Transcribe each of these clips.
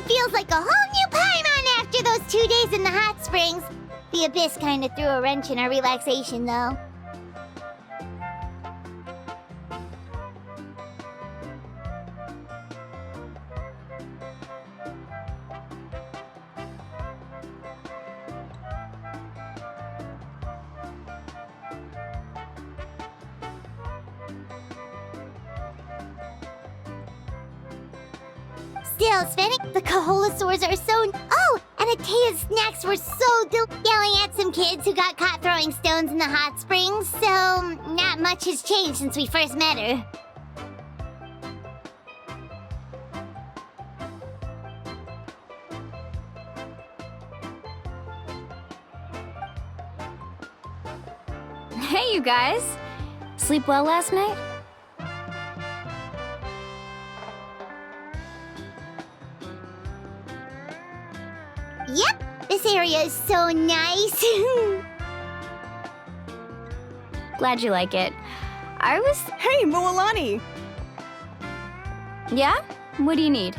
Feels like a whole new Paimon after those 2 days in the hot springs. The Abyss kinda threw a wrench in our relaxation, though. Still, Svenny, the Kaholasaurs are so... Oh, and Atea's snacks were so yelling at some kids who got caught throwing stones in the hot springs, so not much has changed since we first met her. Hey, you guys! Sleep well last night? Yep, this area is so nice. Glad you like it. I was... Hey, Mualani! Yeah? What do you need?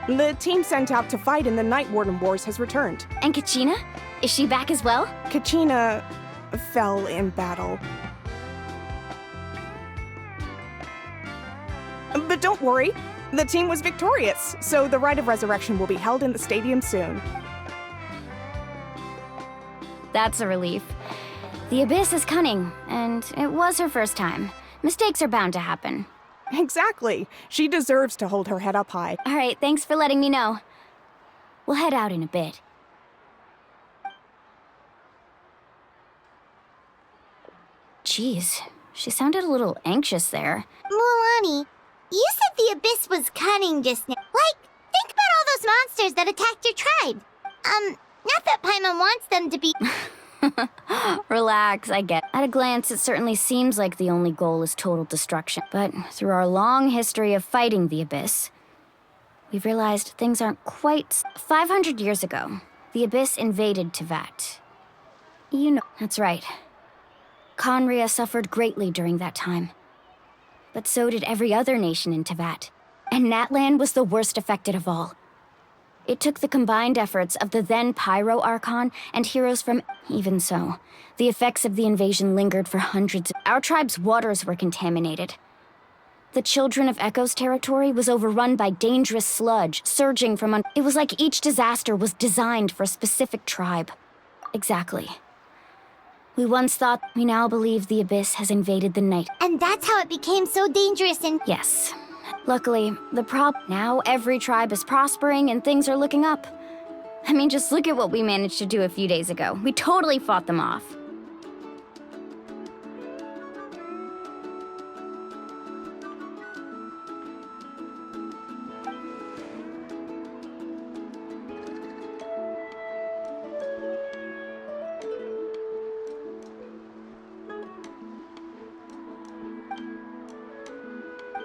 The team sent out to fight in the Night Warden Wars has returned. And Kachina? Is she back as well? Kachina fell in battle. But don't worry, the team was victorious, so the Rite of Resurrection will be held in the stadium soon. That's a relief. The Abyss is cunning, and it was her first time. Mistakes are bound to happen. Exactly. She deserves to hold her head up high. All right, thanks for letting me know. We'll head out in a bit. Jeez, she sounded a little anxious there. Mualani, you said the Abyss was cunning just now. Like, think about all those monsters that attacked your tribe. Not that Paimon wants them to be... Relax, I get it. At a glance, it certainly seems like the only goal is total destruction. But through our long history of fighting the Abyss, we've realized things aren't quite... 500 years ago, the Abyss invaded Teyvat. You know... That's right. Conria suffered greatly during that time. But so did every other nation in Teyvat. And Natlan was the worst affected of all. It took the combined efforts of the then Pyro Archon and heroes from... Even so, the effects of the invasion lingered for hundreds. Our tribe's waters were contaminated. The Children of Echo's territory was overrun by dangerous sludge, surging from... It was like each disaster was designed for a specific tribe. Exactly. We once thought, we now believe the Abyss has invaded the night. And that's how it became so dangerous and... Yes. Luckily, now every tribe is prospering and things are looking up. I mean, just look at what we managed to do a few days ago. We totally fought them off.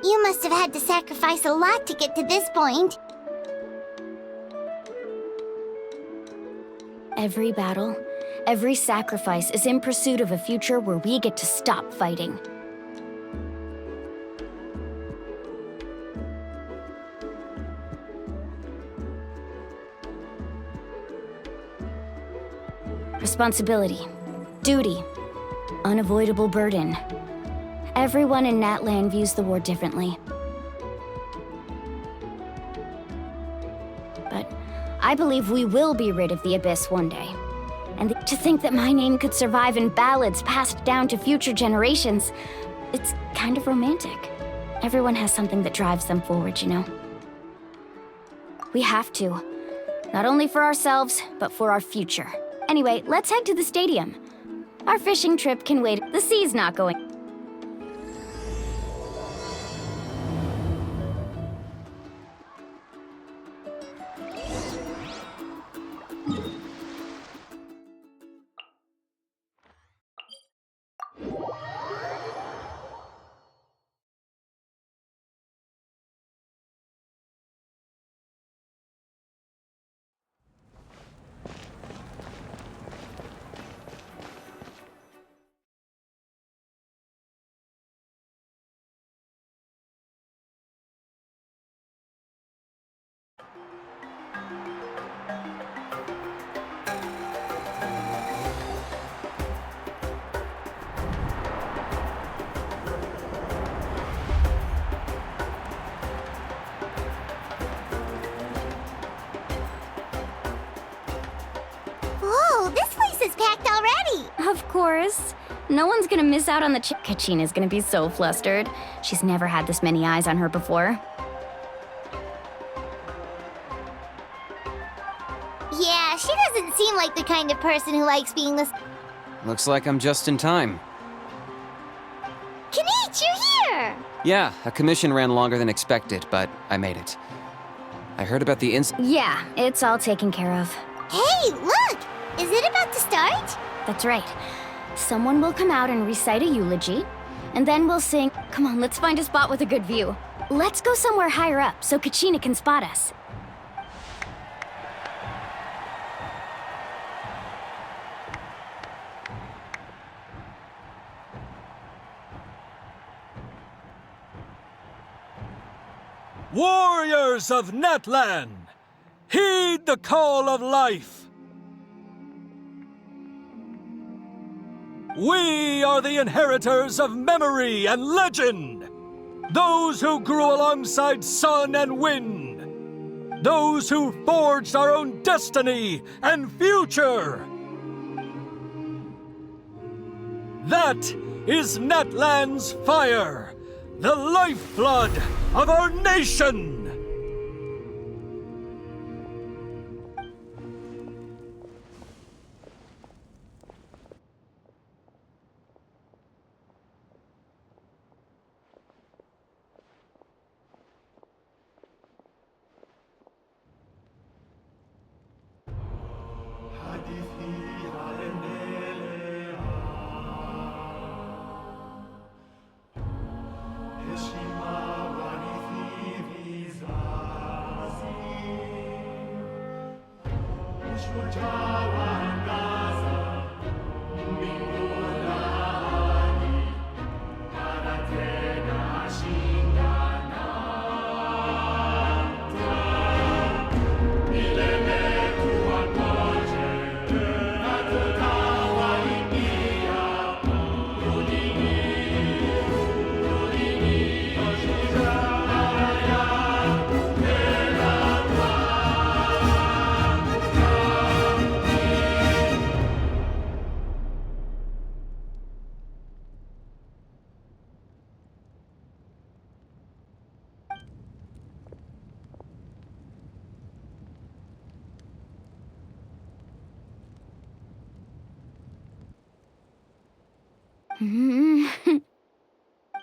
You must have had to sacrifice a lot to get to this point. Every battle, every sacrifice is in pursuit of a future where we get to stop fighting. Responsibility, duty, unavoidable burden. Everyone in Natlan views the war differently. But I believe we will be rid of the Abyss one day. And to think that my name could survive in ballads passed down to future generations, it's kind of romantic. Everyone has something that drives them forward, you know? We have to. Not only for ourselves, but for our future. Anyway, let's head to the stadium. Our fishing trip can wait. The sea's not going. Whoa, this place is packed already! Of course. No one's gonna miss out on the Kachina's gonna be so flustered. She's never had this many eyes on her before. Yeah, she doesn't seem like the kind of person who likes being this. Looks like I'm just in time. Kanich, you're here! Yeah, a commission ran longer than expected, but I made it. I heard about the Yeah, it's all taken care of. Hey, look! Is it about to start? That's right. Someone will come out and recite a eulogy, and then we'll sing. Come on, let's find a spot with a good view. Let's go somewhere higher up so Kachina can spot us. Warriors of Natlan, heed the call of life. We are the inheritors of memory and legend. Those who grew alongside sun and wind. Those who forged our own destiny and future. That is Natlan's fire, the lifeblood of our nation!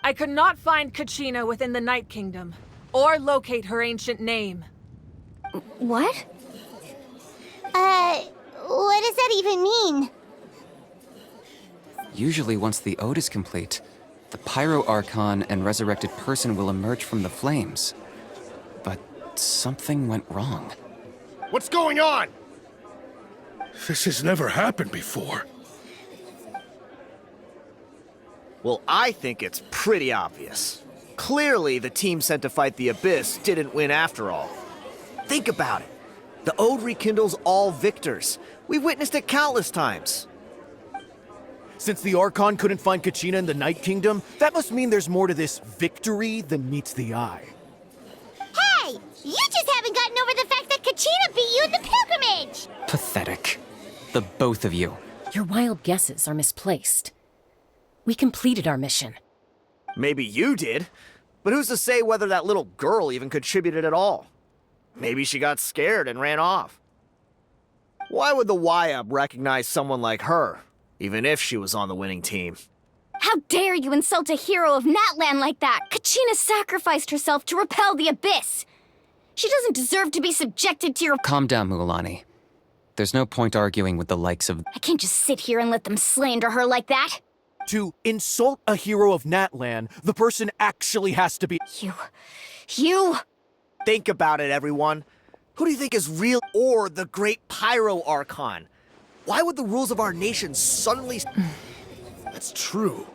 I could not find Kachina within the Night Kingdom, or locate her ancient name. What? What does that even mean? Usually once the ode is complete, the Pyro Archon and resurrected person will emerge from the flames. But something went wrong. What's going on? This has never happened before. Well, I think it's pretty obvious. Clearly, the team sent to fight the Abyss didn't win after all. Think about it. The Ode rekindles all victors. We've witnessed it countless times. Since the Archon couldn't find Kachina in the Night Kingdom, that must mean there's more to this victory than meets the eye. Hey! You just haven't gotten over the fact that Kachina beat you in the pilgrimage! Pathetic. The both of you. Your wild guesses are misplaced. We completed our mission. Maybe you did, but who's to say whether that little girl even contributed at all? Maybe she got scared and ran off. Why would the YUB recognize someone like her, even if she was on the winning team? How dare you insult a hero of Natlan like that? Kachina sacrificed herself to repel the Abyss. She doesn't deserve to be subjected to your— Calm down, Mualani. There's no point arguing with the likes of— I can't just sit here and let them slander her like that. To insult a hero of Natlan, the person actually has to be— You... Think about it, everyone. Who do you think is real or the great Pyro Archon? Why would the rules of our nation suddenly— That's true.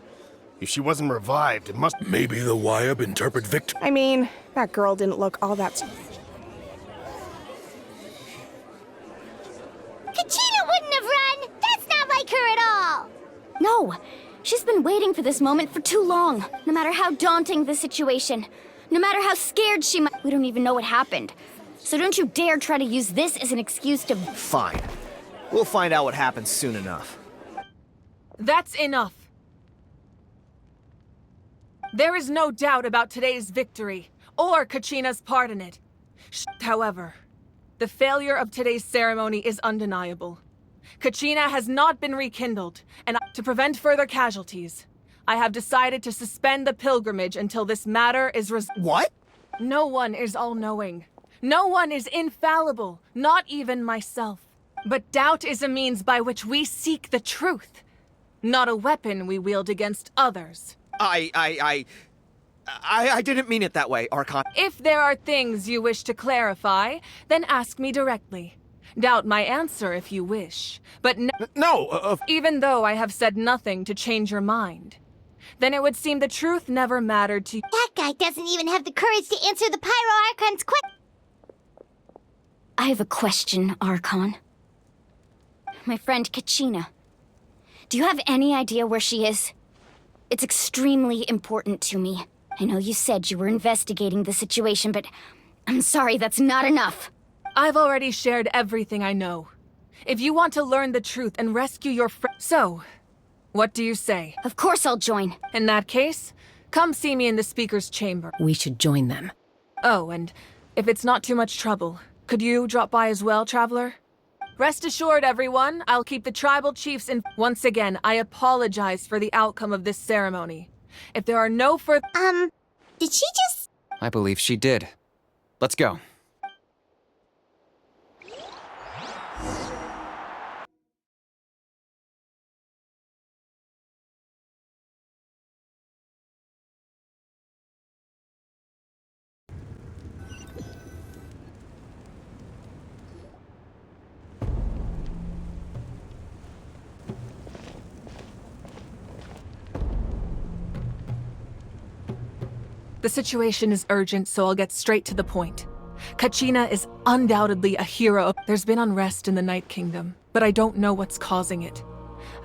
If she wasn't revived, it must— Maybe the YUB interpret victory. I mean, that girl didn't look all that... Kachina wouldn't have run! That's not like her at all! No, she's been waiting for this moment for too long. No matter how daunting the situation, no matter how scared she might— We don't even know what happened. So don't you dare try to use this as an excuse to— Fine. We'll find out what happens soon enough. That's enough. There is no doubt about today's victory, or Kachina's part in it. However, the failure of today's ceremony is undeniable. Kachina has not been rekindled, and to prevent further casualties, I have decided to suspend the pilgrimage until this matter is What? No one is all-knowing. No one is infallible, not even myself. But doubt is a means by which we seek the truth, not a weapon we wield against others. I didn't mean it that way, Archon. If there are things you wish to clarify, then ask me directly. Doubt my answer if you wish, but even though I have said nothing to change your mind, then it would seem the truth never mattered to you. That guy doesn't even have the courage to answer the Pyro Archon's question. I have a question, Archon. My friend Kachina. Do you have any idea where she is? It's extremely important to me. I know you said you were investigating the situation, but I'm sorry, that's not enough. I've already shared everything I know. If you want to learn the truth and rescue your friend— So, what do you say? Of course I'll join. In that case, come see me in the speaker's chamber. We should join them. Oh, and if it's not too much trouble, could you drop by as well, Traveler? Rest assured, everyone, I'll keep the tribal chiefs in— Once again, I apologize for the outcome of this ceremony. If there are no further— Did she just— I believe she did. Let's go. The situation is urgent, so I'll get straight to the point. Kachina is undoubtedly a hero. There's been unrest in the Night Kingdom, but I don't know what's causing it.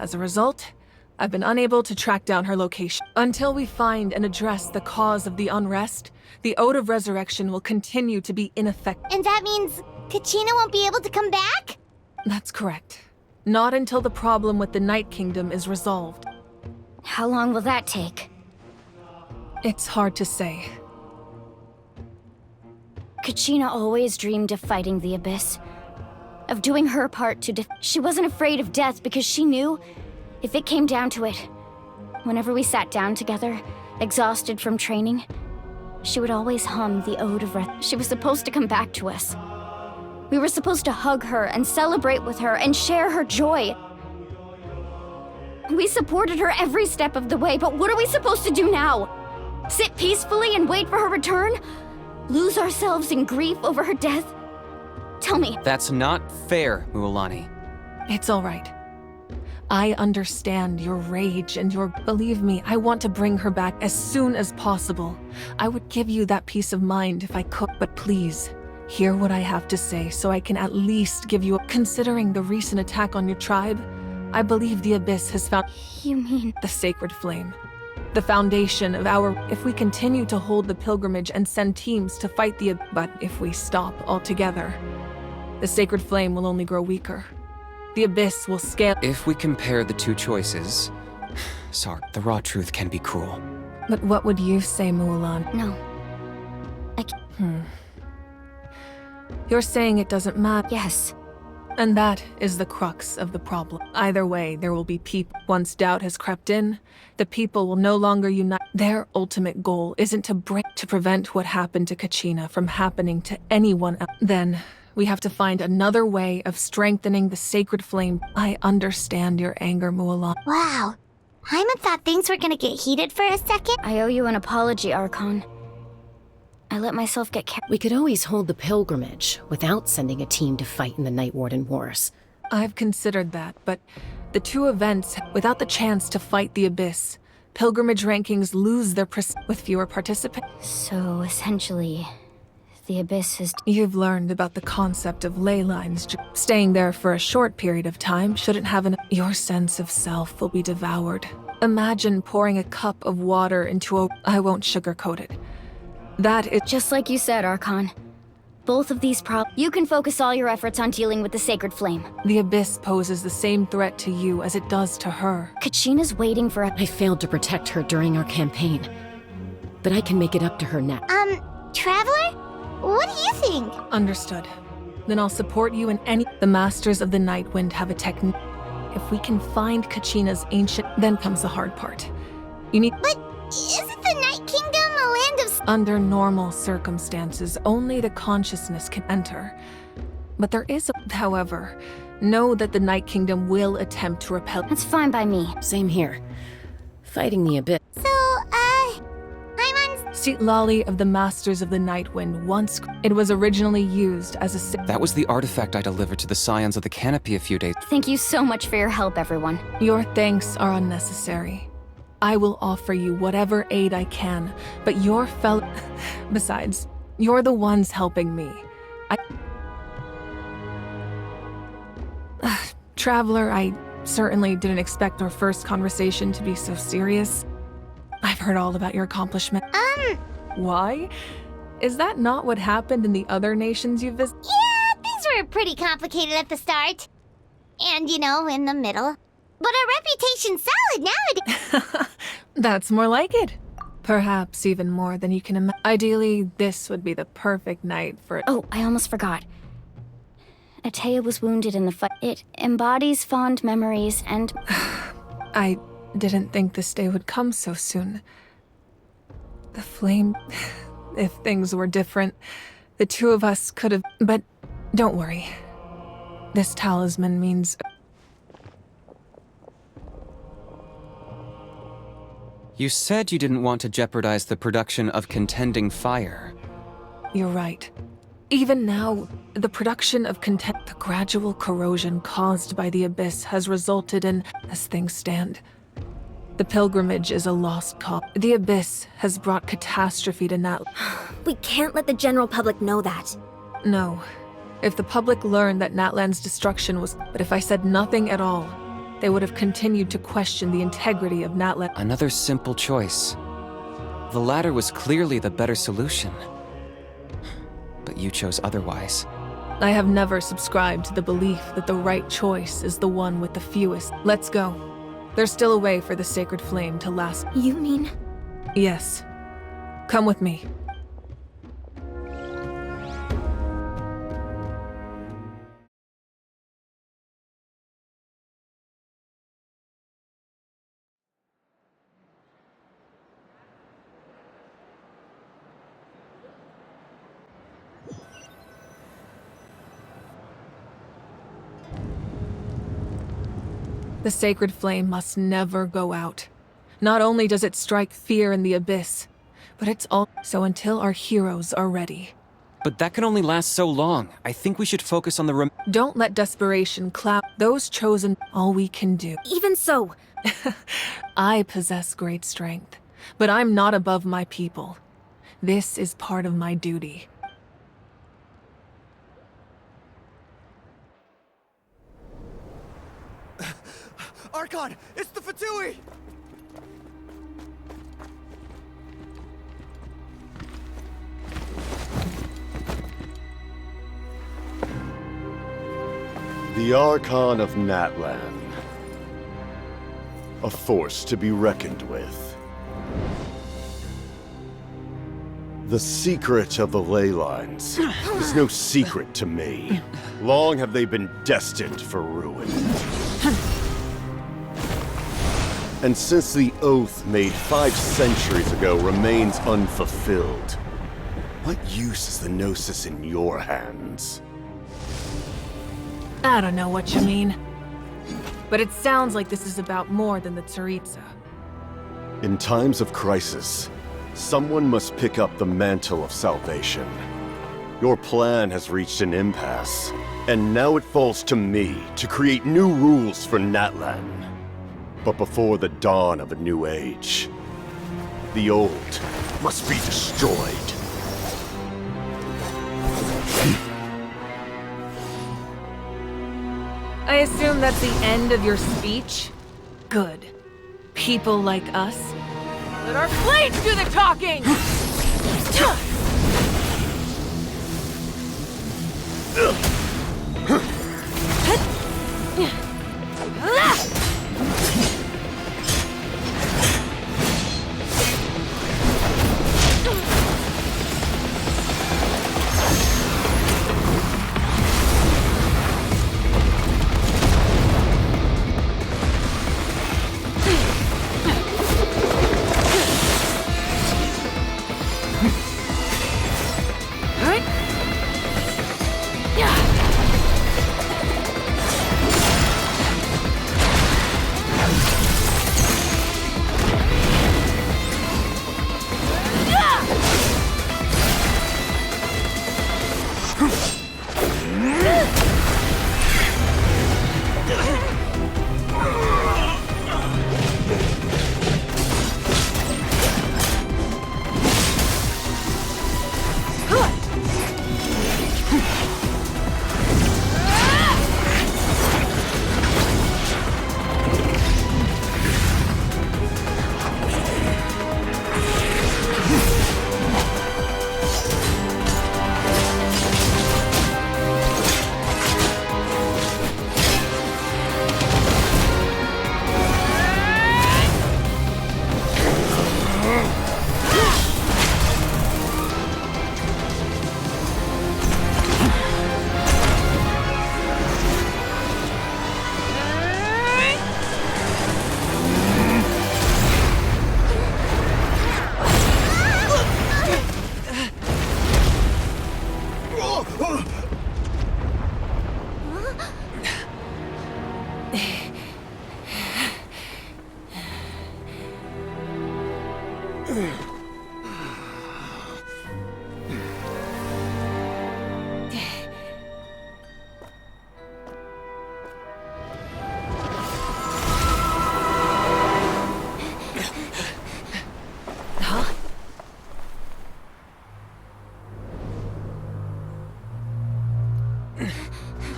As a result, I've been unable to track down her location. Until we find and address the cause of the unrest, the Ode of Resurrection will continue to be ineffective. And that means Kachina won't be able to come back? That's correct. Not until the problem with the Night Kingdom is resolved. How long will that take? It's hard to say. Kachina always dreamed of fighting the Abyss. Of doing her part to She wasn't afraid of death because she knew, if it came down to it, whenever we sat down together, exhausted from training, she would always hum the Ode of She was supposed to come back to us. We were supposed to hug her and celebrate with her and share her joy. We supported her every step of the way, but what are we supposed to do now? Sit peacefully and wait for her return? Lose ourselves in grief over her death? Tell me. That's not fair, Mualani. It's all right. I understand your rage and your— Believe me, I want to bring her back as soon as possible. I would give you that peace of mind if I could, but please, hear what I have to say so I can at least give you— Considering the recent attack on your tribe, I believe the Abyss has found— You mean— The Sacred Flame. The foundation of our— If we continue to hold the pilgrimage and send teams to fight the— But if we stop altogether, the Sacred Flame will only grow weaker. The Abyss will scale. If we compare the two choices, sorry, the raw truth can be cruel. But what would you say, Mulan? No. I can't. You're saying it doesn't matter. Yes. And that is the crux of the problem. Either way, there will be people. Once doubt has crept in, the people will no longer unite. Their ultimate goal isn't to prevent what happened to Kachina from happening to anyone else. Then, we have to find another way of strengthening the sacred flame. I understand your anger, Mulan. Wow. Paimon thought things were gonna get heated for a second. I owe you an apology, Archon. I let myself get carried. We could always hold the pilgrimage without sending a team to fight in the Night Warden Wars. I've considered that, but the two events, without the chance to fight the Abyss, pilgrimage rankings lose their with fewer participants. So, essentially, the Abyss is... You've learned about the concept of ley lines. Staying there for a short period of time shouldn't have Your sense of self will be devoured. Imagine pouring a cup of water into a... I won't sugarcoat it. That is... Just like you said, Archon. Both of these You can focus all your efforts on dealing with the sacred flame. The Abyss poses the same threat to you as it does to her. Kachina's waiting for I failed to protect her during our campaign. But I can make it up to her now. Traveler? What do you think? Understood. Then I'll support you in any... The Masters of the Nightwind have a technique. If we can find Kachina's ancient... Then comes the hard part. You need... But isn't the Night Kingdom a land of... Under normal circumstances, only the consciousness can enter. But there is a... However, know that the Night Kingdom will attempt to repel... That's fine by me. Same here. Fighting the Abyss. So, Paimon's... Seat Lolly of the Masters of the Nightwind once... It was originally used as a... That was the artifact I delivered to the Scions of the Canopy a few days... Thank you so much for your help, everyone. Your thanks are unnecessary. I will offer you whatever aid I can, but your fellow... Besides, you're the ones helping me. Traveler, I certainly didn't expect our first conversation to be so serious. I've heard all about your accomplishment. Why? Is that not what happened in the other nations you visited? Yeah, things were pretty complicated at the start. And, in the middle. But our reputation's solid nowadays. That's more like it. Perhaps even more than you can imagine. Ideally, this would be the perfect night for... Oh, I almost forgot. Atea was wounded in the fight. It embodies fond memories and... I didn't think this day would come so soon. The flame... If things were different, the two of us could have... But don't worry. This talisman means... You said you didn't want to jeopardize the production of contending fire. You're right. Even now, the production of the gradual corrosion caused by the Abyss has resulted in, as things stand, the pilgrimage is a lost cause. The Abyss has brought catastrophe to Nat. We can't let the general public know that. No. If the public learned that Natlan's destruction was... But if I said nothing at all, they would have continued to question the integrity of Natlan. Another simple choice. The latter was clearly the better solution. But you chose otherwise. I have never subscribed to the belief that the right choice is the one with the fewest. Let's go. There's still a way for the sacred flame to last. You mean? Yes. Come with me. The sacred flame must never go out. Not only does it strike fear in the Abyss, but it's all... So until our heroes are ready. But that can only last so long. I think we should focus on the Don't let desperation cloud those chosen. All we can do. Even so. I possess great strength, but I'm not above my people. This is part of my duty. Archon, it's the Fatui! The The Archon of Natlan. A force to be reckoned with. The secret of the ley lines is no secret to me. Long have they been destined for ruin. And since the oath made 5 centuries ago remains unfulfilled, what use is the Gnosis in your hands? I don't know what you mean. But it sounds like this is about more than the Tsaritsa. In times of crisis, someone must pick up the mantle of salvation. Your plan has reached an impasse, and now it falls to me to create new rules for Natlan. But before the dawn of a new age, the old must be destroyed. I assume that's the end of your speech? Good. People like us. Let our blades do the talking!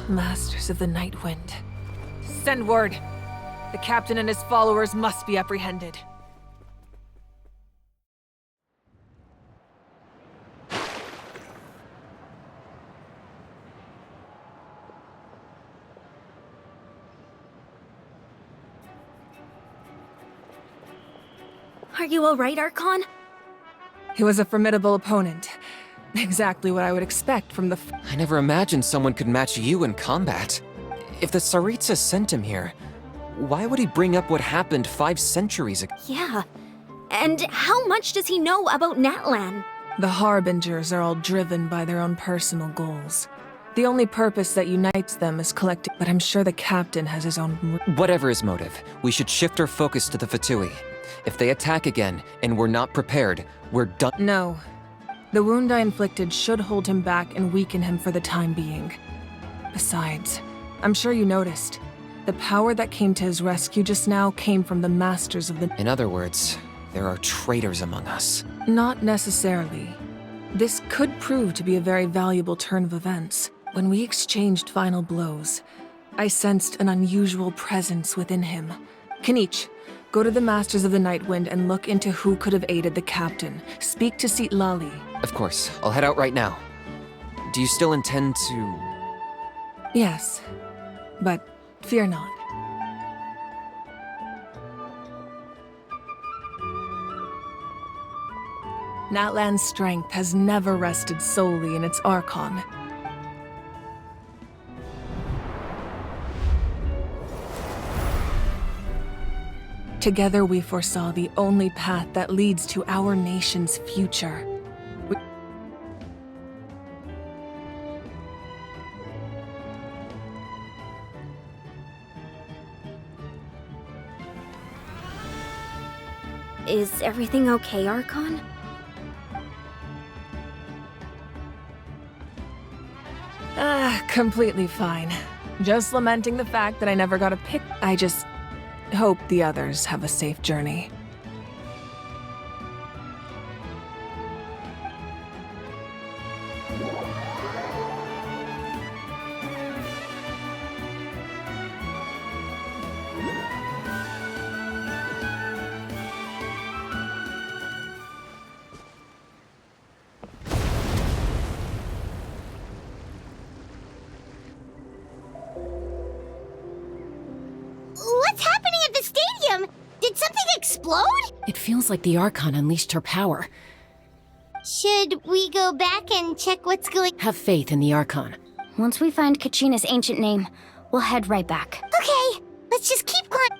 Masters of the Night Wind. Send word. The captain and his followers must be apprehended. Are you alright, Archon? He was a formidable opponent. Exactly what I would expect from the I never imagined someone could match you in combat. If the Tsaritsa sent him here, why would he bring up what happened 5 centuries ago? Yeah. And how much does he know about Natlan? The Harbingers are all driven by their own personal goals. The only purpose that unites them is collecting, but I'm sure the captain has his own... Whatever his motive, we should shift our focus to the Fatui. If they attack again, and we're not prepared, we're done. No. The wound I inflicted should hold him back and weaken him for the time being. Besides, I'm sure you noticed. The power that came to his rescue just now came from the Masters of the... In other words, there are traitors among us. Not necessarily. This could prove to be a very valuable turn of events. When we exchanged final blows, I sensed an unusual presence within him. Kinich, go to the Masters of the Night Wind and look into who could have aided the captain. Speak to Sitlali. Of course, I'll head out right now. Do you still intend to... Yes. But fear not. Natlan's strength has never rested solely in its Archon. Together we foresaw the only path that leads to our nation's future. Is everything okay, Archon? Completely fine. Just lamenting the fact that I never got a pick. I just hope the others have a safe journey. What's happening at the stadium? Did something explode? It feels like the Archon unleashed her power. Should we go back and check what's going? Have faith in the Archon. Once we find Kachina's ancient name, we'll head right back. Okay, let's just keep climbing.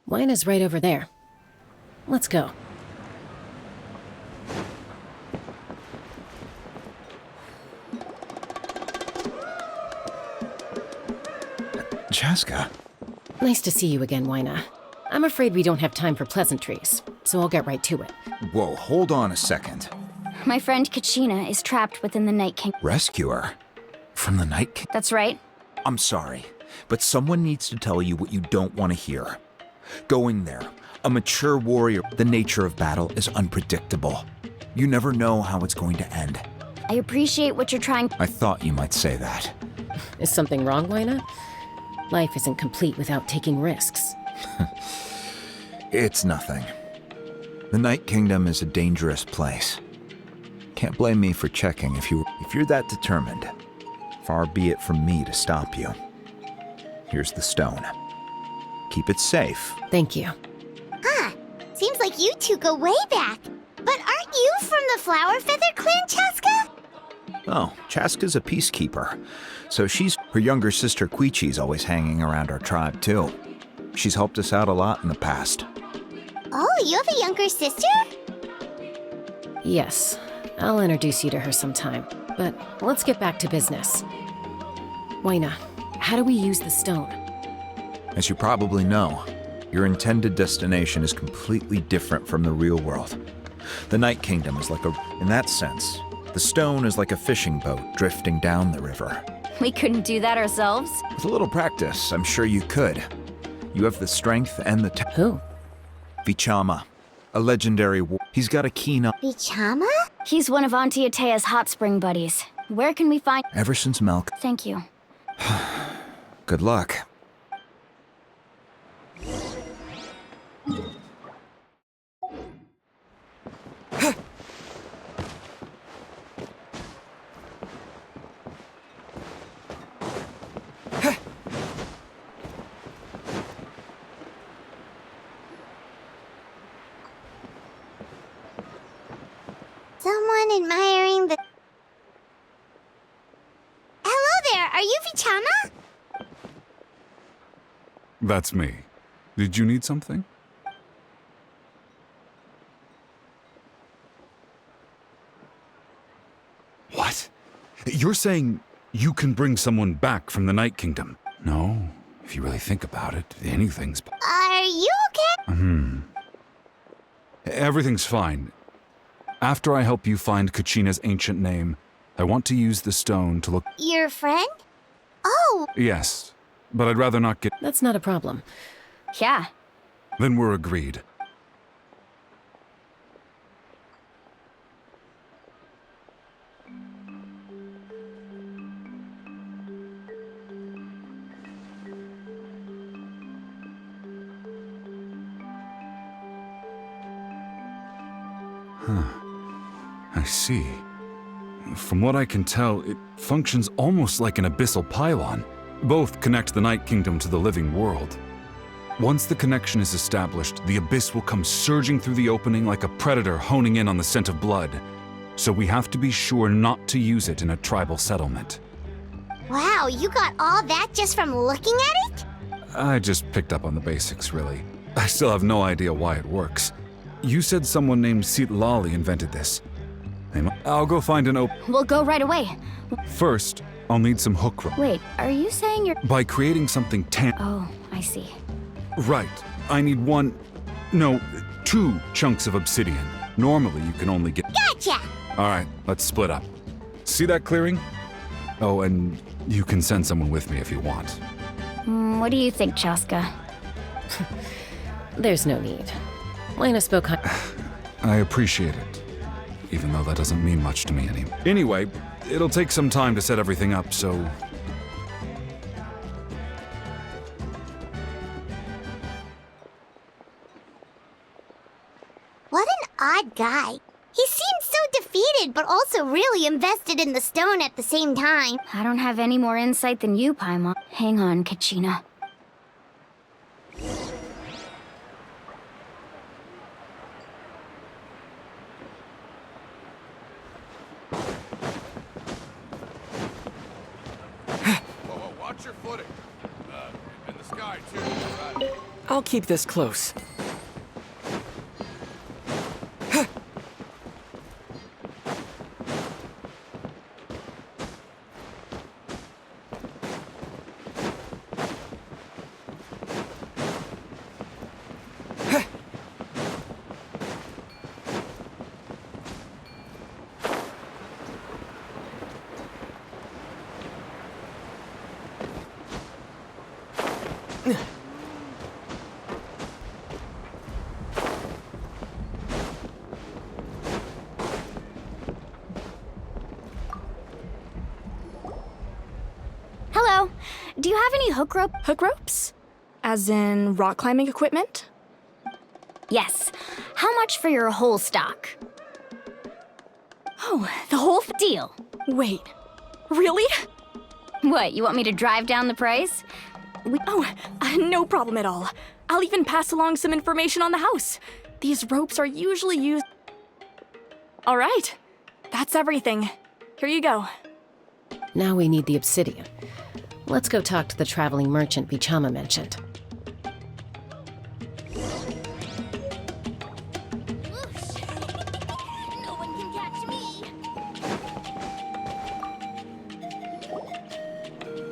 Wine is right over there. Let's go. Chaska. Nice to see you again, Wyna. I'm afraid we don't have time for pleasantries, so I'll get right to it. Whoa, hold on a second. My friend Kachina is trapped within the Night King. Rescue her? From the Night King? That's right. I'm sorry, but someone needs to tell you what you don't want to hear. Going there, a mature warrior, the nature of battle is unpredictable. You never know how it's going to end. I appreciate what you're trying. I thought you might say that. Is something wrong, Wyna? Life isn't complete without taking risks. It's nothing. The Night Kingdom is a dangerous place. Can't blame me for checking if you're that determined. Far be it from me to stop you. Here's the stone. Keep it safe. Thank you. Huh. Seems like you two go way back. But aren't you from the Flower Feather clan, Chaska? Oh, Chaska's a peacekeeper. So her younger sister Quichi's always hanging around our tribe too. She's helped us out a lot in the past. Oh, you have a younger sister? Yes. I'll introduce you to her sometime. But let's get back to business. Wyna, how do we use the stone? As you probably know, your intended destination is completely different from the real world. The Night Kingdom is in that sense, the stone is like a fishing boat drifting down the river. We couldn't do that ourselves. With a little practice, I'm sure you could. You have the strength and the Who? Vichama, a legendary He's got a keen eye. Vichama? He's one of Auntie Atea's hot spring buddies. Where can we find... Ever since Melk. Thank you. Good luck. Someone admiring the... Hello there, are you Vichama? That's me. Did you need something? What? You're saying you can bring someone back from the Night Kingdom? No, if you really think about it, anything's... Are you okay? Everything's fine. After I help you find Kachina's ancient name, I want to use the stone to look... Your friend? Oh! Yes, but I'd rather not get... That's not a problem. Yeah. Then we're agreed. I see. From what I can tell, it functions almost like an abyssal pylon. Both connect the Night Kingdom to the living world. Once the connection is established, the abyss will come surging through the opening like a predator honing in on the scent of blood. So we have to be sure not to use it in a tribal settlement. Wow, you got all that just from looking at it? I just picked up on the basics, really. I still have no idea why it works. You said someone named Lali invented this. I'll go find an We'll go right away. First, I'll need some hook rope. Wait, are you saying you're... By creating something Oh, I see. Right. I need two chunks of obsidian. Normally, you can only get... Gotcha! Alright, let's split up. See that clearing? Oh, and you can send someone with me if you want. What do you think, Chaska? There's no need. Lena spoke... I appreciate it. Even though that doesn't mean much to me anymore. Anyway, it'll take some time to set everything up, so... What an odd guy. He seemed so defeated, but also really invested in the stone at the same time. I don't have any more insight than you, Paimon. Hang on, Kachina. Watch your footing. And the sky, too. I'll keep this close. Hello. Do you have any hook rope? Hook ropes? As in rock climbing equipment? Yes. How much for your whole stock? Oh, the whole deal. Wait. Really? What, you want me to drive down the price? No problem at all. I'll even pass along some information on the house. These ropes are usually used... All right. That's everything. Here you go. Now we need the obsidian. Let's go talk to the traveling merchant Vichama mentioned. No one can catch me.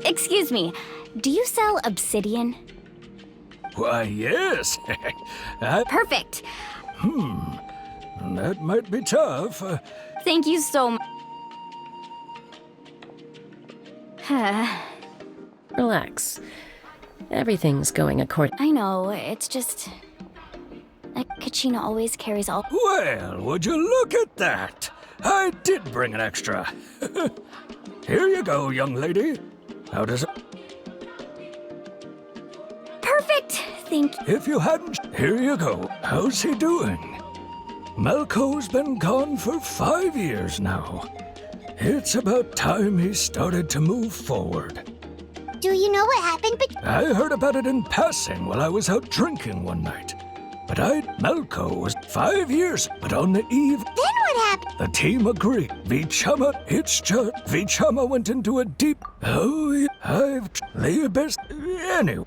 Excuse me, do you sell obsidian? Why, yes. Perfect. That might be tough. Thank you so much. Relax. Everything's going according... I know, it's just... Like, Kachina always carries all... Well, would you look at that? I did bring an extra. Here you go, young lady. How does it... Perfect! Thank you. If you hadn't... Here you go. How's he doing? Malco's been gone for 5 years now. It's about time he started to move forward. Do you know what happened? I heard about it in passing while I was out drinking one night. But Malco was 5 years, but on the eve... Then what happened? The team agreed. Vichama went into a deep... Oh, yeah, I've... The best... Anyway.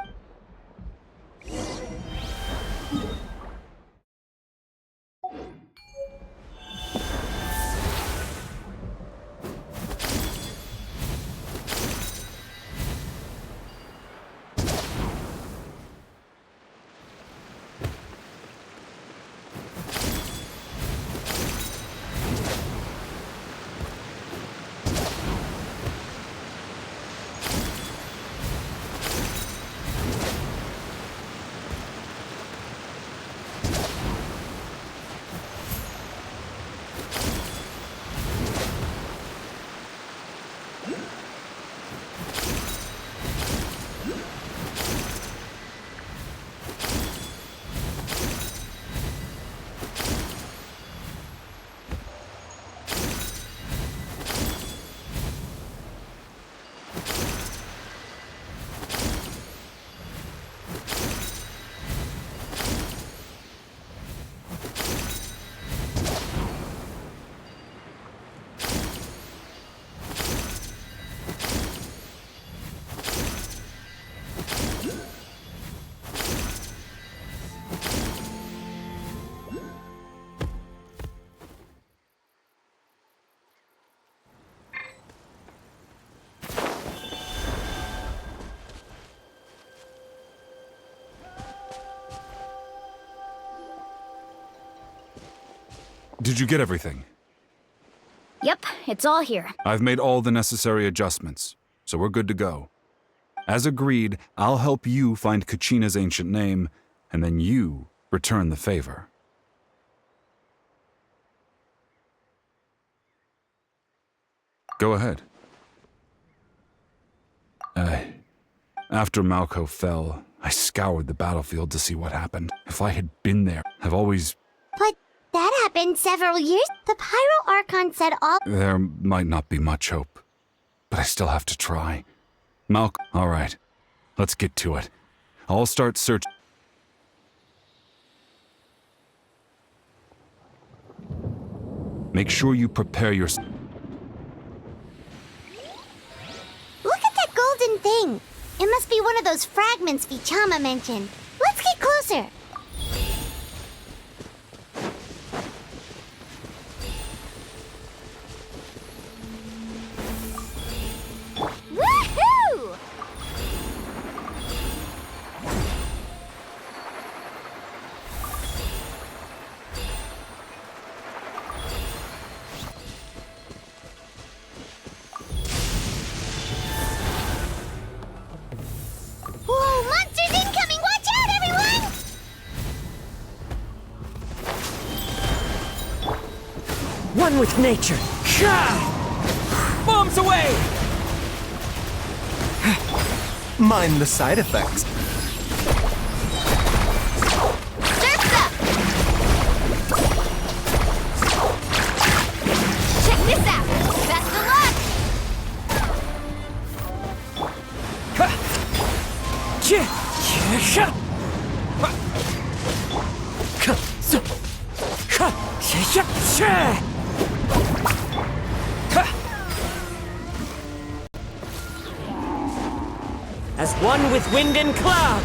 Did you get everything? Yep, it's all here. I've made all the necessary adjustments, so we're good to go. As agreed, I'll help you find Kachina's ancient name, and then you return the favor. Go ahead. After Malco fell, I scoured the battlefield to see what happened. If I had been there, I've always... But that happened several years. The Pyro Archon said all... There might not be much hope, but I still have to try. All right, let's get to it. I'll start searching. Make sure you prepare your... Look at that golden thing. It must be one of those fragments Vichama mentioned. Let's get closer. Woohoo! Whoa, monsters incoming! Watch out, everyone! One with nature. Bombs away! Mind the side effects. Surf's up! Check this out! Best of luck! As one with wind and cloud.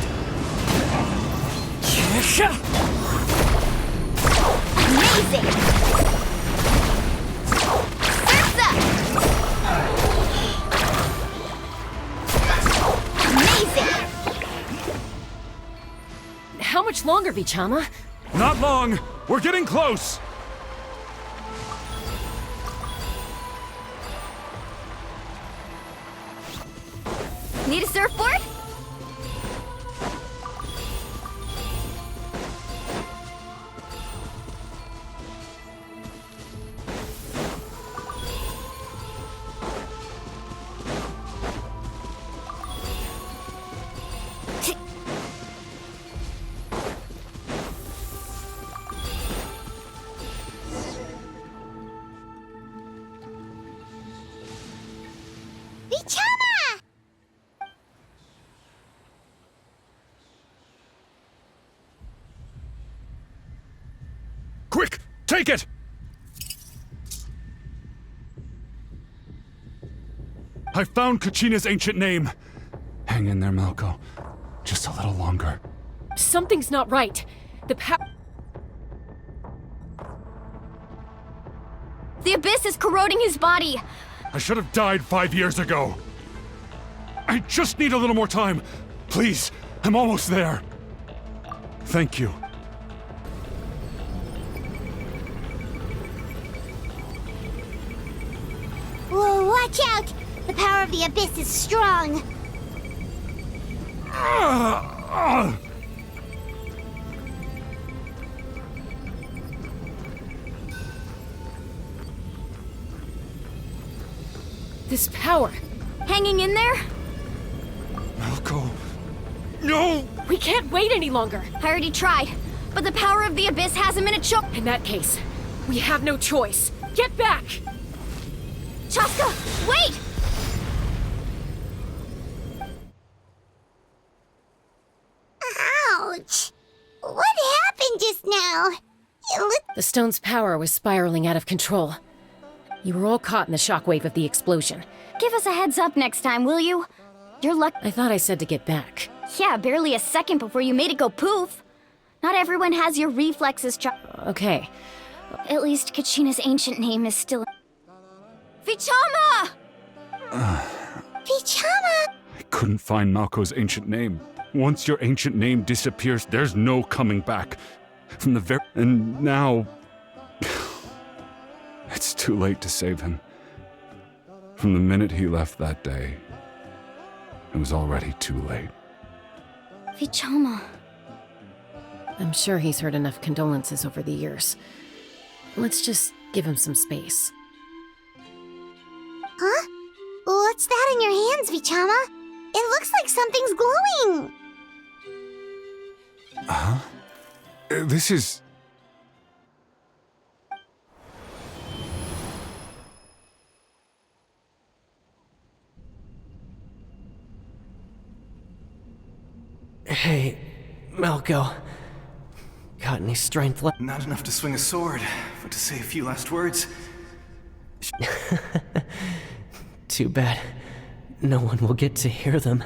Amazing! Surf's up! Amazing! How much longer, Vichama? Not long! We're getting close! Need a surfboard? Vichama! Quick! Take it! I found Kachina's ancient name. Hang in there, Malco. Just a little longer. Something's not right. The abyss is corroding his body. I should have died 5 years ago. I just need a little more time. Please, I'm almost there. Thank you. Whoa, watch out! The power of the abyss is strong. This power. Hanging in there? Malco. No! We can't wait any longer. I already tried, but the power of the abyss has him in a choke. In that case, we have no choice. Get back! Chaska, wait! Ouch! What happened just now? The stone's power was spiraling out of control. You were all caught in the shockwave of the explosion. Give us a heads up next time, will you? You're lucky. I thought I said to get back. Yeah, barely a second before you made it go poof. Not everyone has your reflexes, Okay. At least Kachina's ancient name is still... Vichama! Vichama! I couldn't find Malco's ancient name. Once your ancient name disappears, there's no coming back. From the very... And now... It's too late to save him. From the minute he left that day, it was already too late. Vichama. I'm sure he's heard enough condolences over the years. Let's just give him some space. Huh? What's that in your hands, Vichama? It looks like something's glowing! Huh? This is... Hey, Malco. Got any strength left? Not enough to swing a sword, but to say a few last words. Too bad. No one will get to hear them.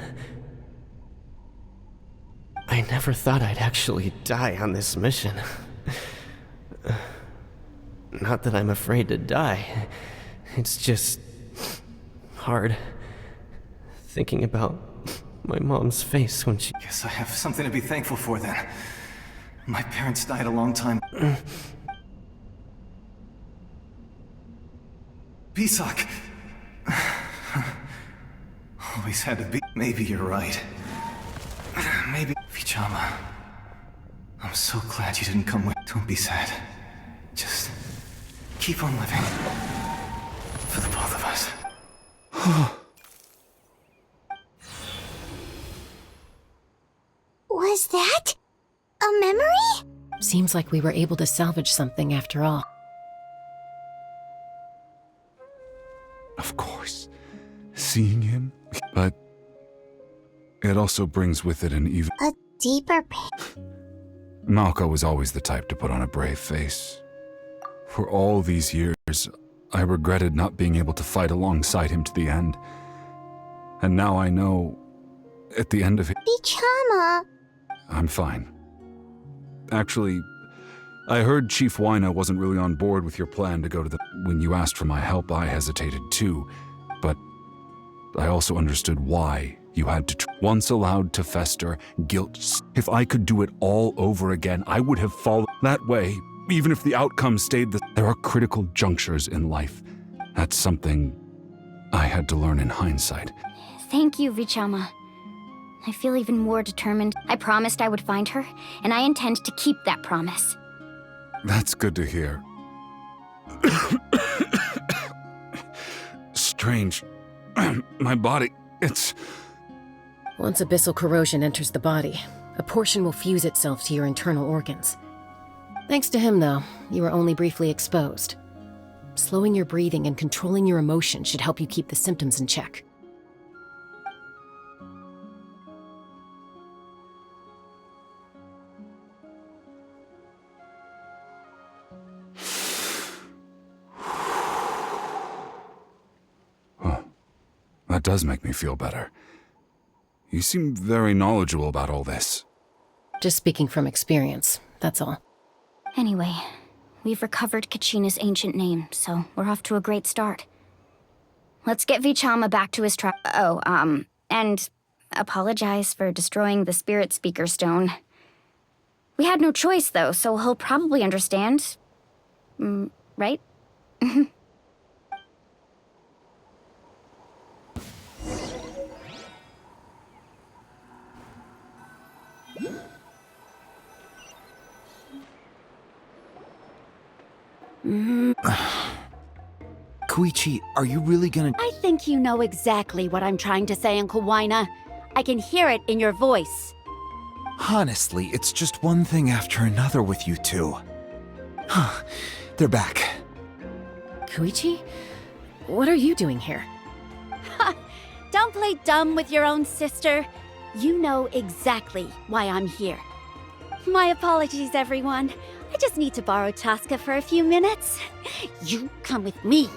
I never thought I'd actually die on this mission. Not that I'm afraid to die. It's just... hard. Thinking about my mom's face when she... Guess I have something to be thankful for then. My parents died a long time. Pisak! Always had to be. Maybe you're right. Maybe. Vichama. I'm so glad you didn't come with. Don't be sad. Just keep on living. For the both of us. Was that a memory? Seems like we were able to salvage something after all. Of course. Seeing him? But it also brings with it an even... A deeper pain. Malco was always the type to put on a brave face. For all these years, I regretted not being able to fight alongside him to the end. And now I know, at the end of it... Vichama! I'm fine. Actually, I heard Chief Wyna wasn't really on board with your plan to go to the... When you asked for my help, I hesitated too, but I also understood why you had to... Once allowed to fester, guilt... If I could do it all over again, I would have followed that way, even if the outcome stayed the... There are critical junctures in life. That's something I had to learn in hindsight. Thank you, Vichama. I feel even more determined. I promised I would find her, and I intend to keep that promise. That's good to hear. Strange. My body, it's... Once abyssal corrosion enters the body, a portion will fuse itself to your internal organs. Thanks to him, though, you were only briefly exposed. Slowing your breathing and controlling your emotions should help you keep the symptoms in check. That does make me feel better. You seem very knowledgeable about all this. Just speaking from experience, that's all. Anyway, we've recovered Kachina's ancient name, so we're off to a great start. Let's get Vichama back to his and apologize for destroying the Spirit Speaker Stone. We had no choice, though, so he'll probably understand. Right? Koichi, are you really gonna... I think you know exactly what I'm trying to say, Uncle Wyna. I can hear it in your voice. Honestly, it's just one thing after another with you two. They're back. Koichi? What are you doing here? Don't play dumb with your own sister. You know exactly why I'm here. My apologies, everyone. I just need to borrow Chaska for a few minutes. You come with me.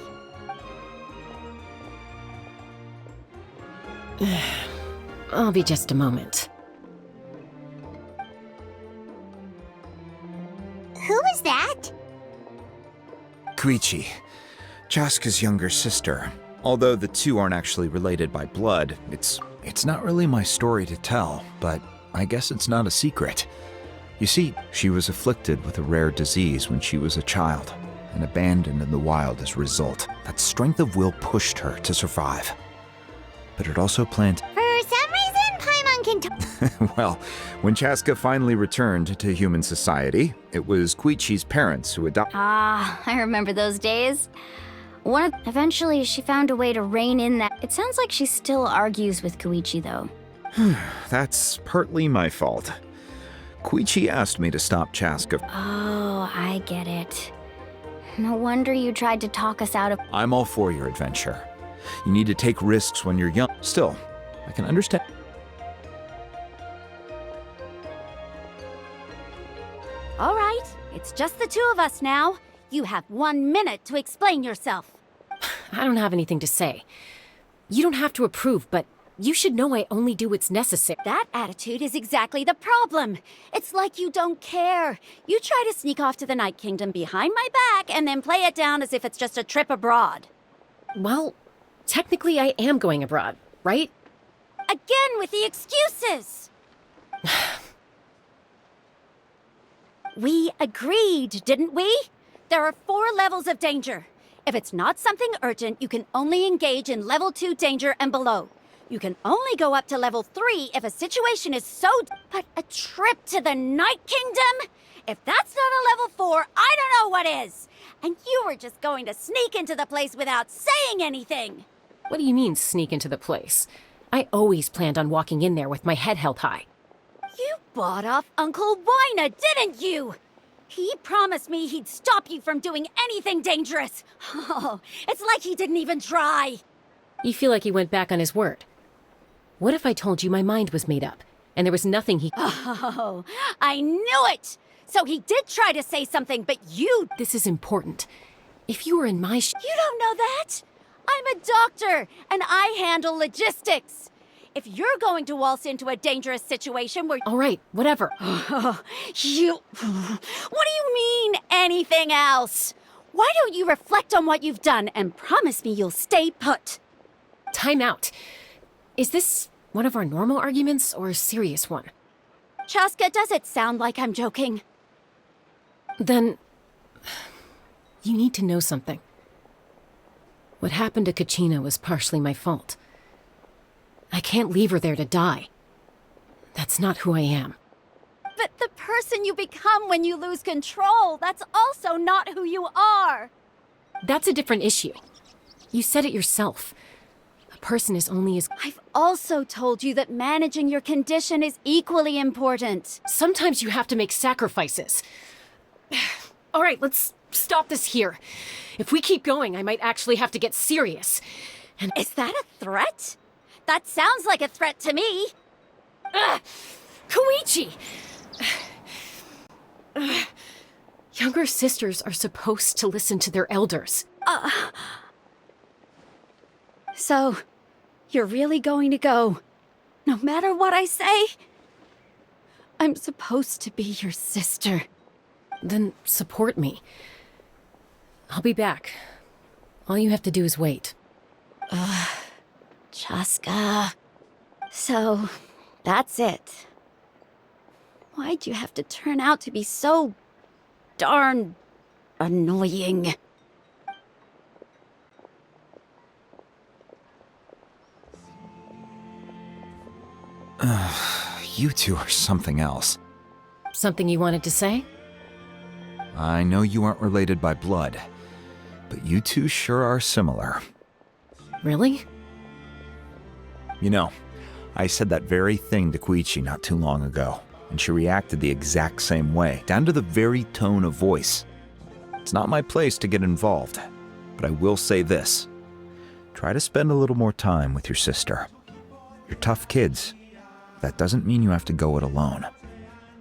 I'll be just a moment. Who is that? Koichi, Chaska's younger sister. Although the two aren't actually related by blood, it's not really my story to tell, but I guess it's not a secret. You see, she was afflicted with a rare disease when she was a child. and abandoned in the wild as a result. That strength of will pushed her to survive. But it also planted... For some reason, Paimon can Well, when Chaska finally returned to human society, it was Koichi's parents who adopted... Ah, I remember those days. Eventually, she found a way to rein in that... It sounds like she still argues with Koichi, though. That's partly my fault. Koichi asked me to stop Chaska. Oh, I get it. No wonder you tried to talk us out of... I'm all for your adventure. You need to take risks when you're young. Still, I can understand... All right, it's just the two of us now. You have 1 minute to explain yourself. I don't have anything to say. You don't have to approve, but you should know I only do what's necessary. That attitude is exactly the problem. It's like you don't care. You try to sneak off to the Night Kingdom behind my back and then play it down as if it's just a trip abroad. Well, technically I am going abroad, right? Again with the excuses! We agreed, didn't we? There are 4 levels of danger. If it's not something urgent, you can only engage in level 2 danger and below. You can only go up to level 3 if a situation is so... But a trip to the Night Kingdom? If that's not a level 4, I don't know what is! And you were just going to sneak into the place without saying anything! What do you mean, sneak into the place? I always planned on walking in there with my head held high. You bought off Uncle Wina, didn't you? He promised me he'd stop you from doing anything dangerous. Oh, it's like he didn't even try. You feel like he went back on his word. What if I told you my mind was made up, and there was nothing he... Oh, I knew it! So he did try to say something, but you... This is important. If you were in my You don't know that? I'm a doctor, and I handle logistics. If you're going to waltz into a dangerous situation where... All right, whatever. What do you mean, anything else? Why don't you reflect on what you've done and promise me you'll stay put? Time out. Is this one of our normal arguments or a serious one? Chaska, does it sound like I'm joking? Then... you need to know something. What happened to Kachina was partially my fault. I can't leave her there to die. That's not who I am. But the person you become when you lose control, that's also not who you are. That's a different issue. You said it yourself. A person is only as... I've also told you that managing your condition is equally important. Sometimes you have to make sacrifices. All right, let's stop this here. If we keep going, I might actually have to get serious. And... Is that a threat? That sounds like a threat to me. Koichi! Younger sisters are supposed to listen to their elders. So, you're really going to go, no matter what I say? I'm supposed to be your sister. Then support me. I'll be back. All you have to do is wait. Chaska. So, that's it. Why'd you have to turn out to be so darn annoying? You two are something else. Something you wanted to say? I know you aren't related by blood, but you two sure are similar. Really? You know, I said that very thing to Koichi not too long ago, and she reacted the exact same way, down to the very tone of voice. It's not my place to get involved, but I will say this. Try to spend a little more time with your sister. You're tough kids. That doesn't mean you have to go it alone.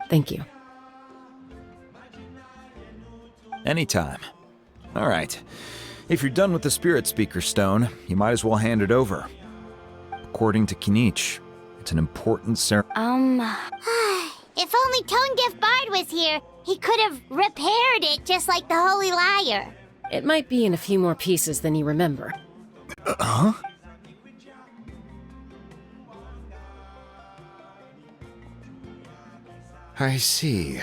Thank you. Anytime. All right. If you're done with the Spirit Speaker Stone, you might as well hand it over. According to Kinich, it's an important ceremony. If only Tone Gift Bard was here, he could have repaired it just like the Holy Liar. It might be in a few more pieces than you remember. Huh? I see.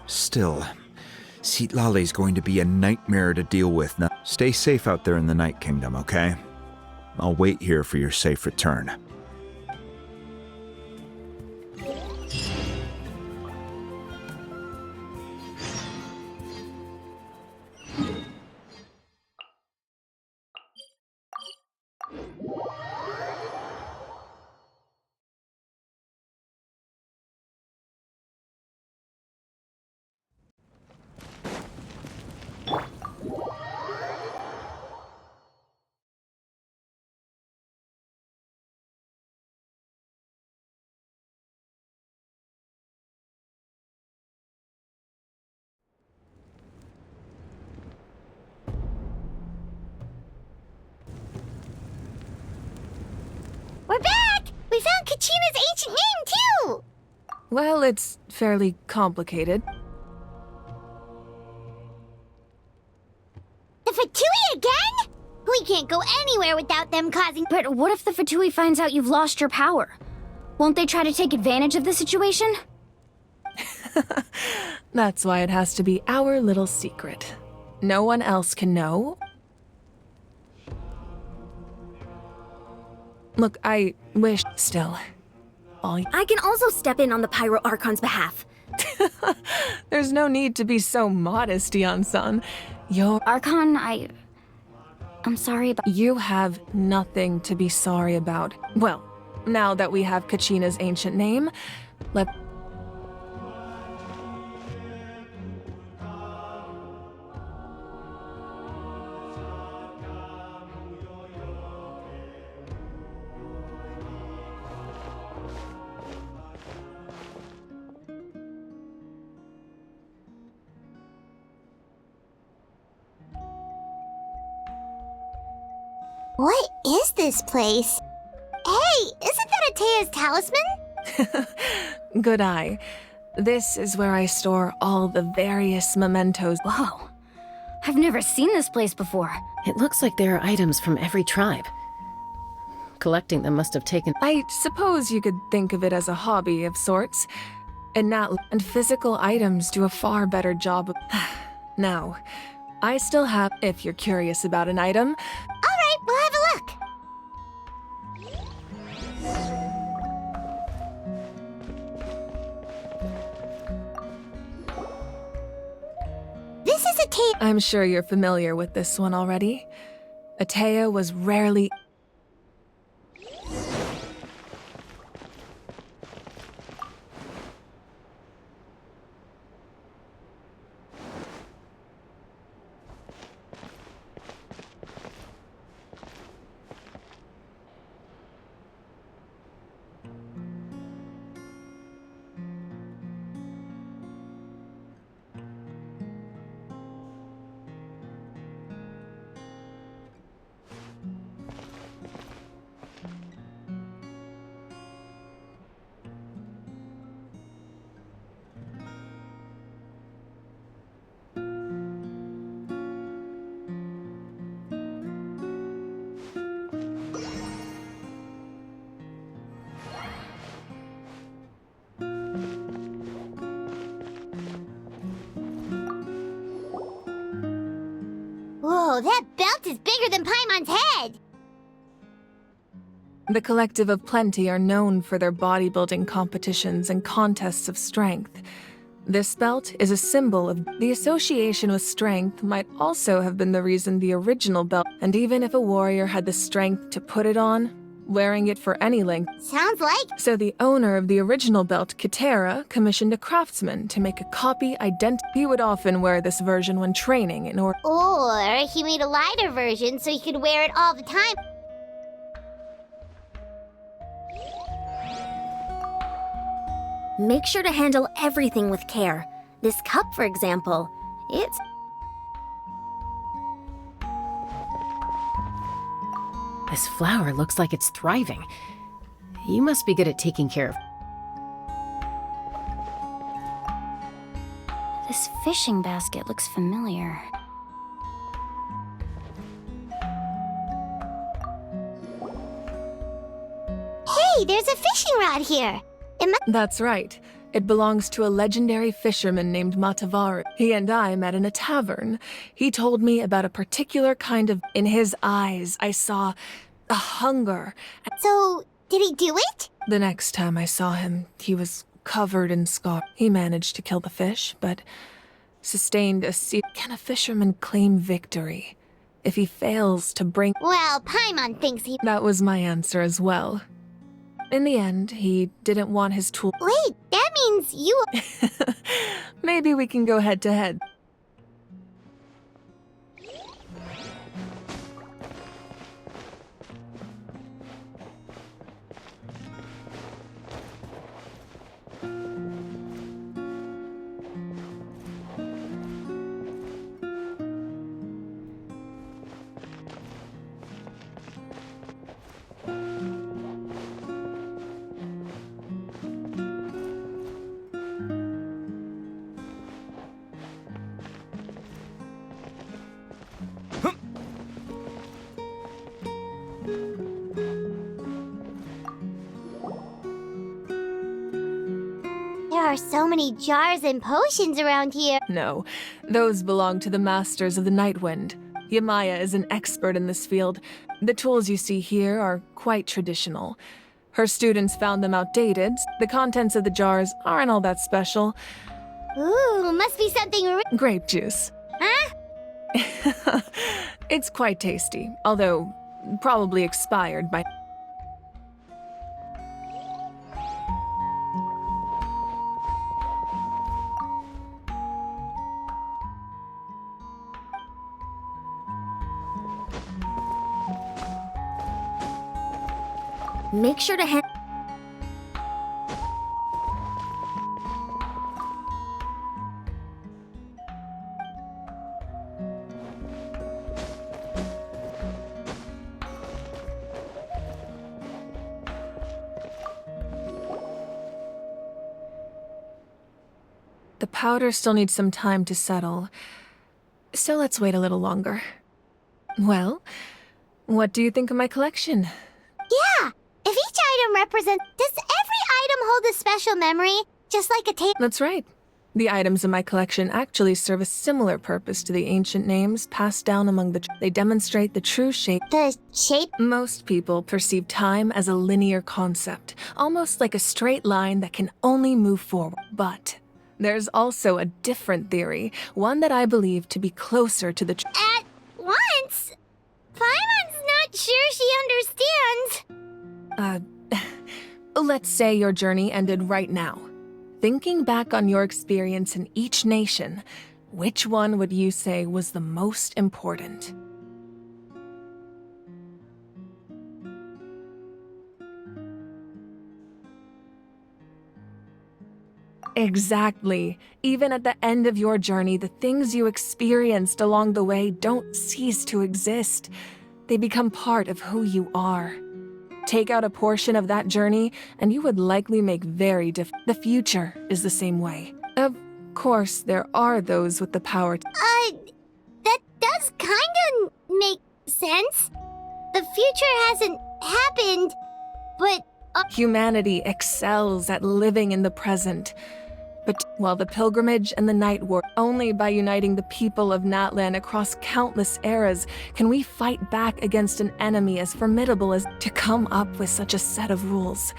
Still, Citlali's going to be a nightmare to deal with now. Stay safe out there in the Night Kingdom, okay? I'll wait here for your safe return. We're back! We found Kachina's ancient name, too! Well, it's fairly complicated. The Fatui again? We can't go anywhere without them causing— But what if the Fatui finds out you've lost your power? Won't they try to take advantage of the situation? That's why it has to be our little secret. No one else can know. Look, I wish still. I can also step in on the Pyro Archon's behalf. There's no need to be so modest, Dion-san. Archon, I'm sorry about— You have nothing to be sorry about. Well, now that we have Kachina's ancient name, What is this place? Hey, isn't that Atea's talisman? Good eye. This is where I store all the various mementos. Whoa. I've never seen this place before. It looks like there are items from every tribe. Collecting them must have taken— I suppose you could think of it as a hobby of sorts. And physical items do a far better job of— Now, I still have— If you're curious about an item— Alright, we'll have a look. This is Atea— I'm sure you're familiar with this one already. Atea was rarely— Whoa, that belt is bigger than Paimon's head! The Collective of Plenty are known for their bodybuilding competitions and contests of strength. This belt is a symbol of— The association with strength might also have been the reason the original belt— And even if a warrior had the strength to put it on, wearing it for any length— Sounds like— So the owner of the original belt, Kitera, commissioned a craftsman to make a copy identical. He would often wear this version when training in order— Or he made a lighter version so he could wear it all the time. Make sure to handle everything with care. This cup, for example, it's— This flower looks like it's thriving. You must be good at taking care of— This fishing basket looks familiar. Hey, there's a fishing rod here. That's right. It belongs to a legendary fisherman named Matavaru. He and I met in a tavern. He told me about a particular kind of... In his eyes, I saw a hunger. So, did he do it? The next time I saw him, he was covered in scars. He managed to kill the fish, but sustained a sea. Can a fisherman claim victory if he fails to bring... Well, Paimon thinks he... That was my answer as well. In the end, he didn't want his tool... Wait, that means you... Maybe we can go head to head. There are so many jars and potions around here. No, those belong to the Masters of the Nightwind. Yamaya is an expert in this field. The tools you see here are quite traditional. Her students found them outdated. The contents of the jars aren't all that special. Ooh, must be something Grape juice. Huh? It's quite tasty, although probably expired by... Make sure to head. The powder still needs some time to settle, so let's wait a little longer. Well, what do you think of my collection? Yeah! If each item represents... Does every item hold a special memory? Just like a tape? That's right. The items in my collection actually serve a similar purpose to the ancient names passed down among the... They demonstrate the true shape... The shape? Most people perceive time as a linear concept, almost like a straight line that can only move forward. But there's also a different theory, one that I believe to be closer to the... At once? Paimon's not sure she understands. Let's say your journey ended right now. Thinking back on your experience in each nation, which one would you say was the most important? Exactly. Even at the end of your journey, the things you experienced along the way don't cease to exist. They become part of who you are. Take out a portion of that journey, and you would likely make very different. The future is the same way. Of course, there are those with the power to... That does kinda make sense. The future hasn't happened, but... Humanity excels at living in the present. But while the pilgrimage and the night war, only by uniting the people of Natlan across countless eras can we fight back against an enemy as formidable as to come up with such a set of rules.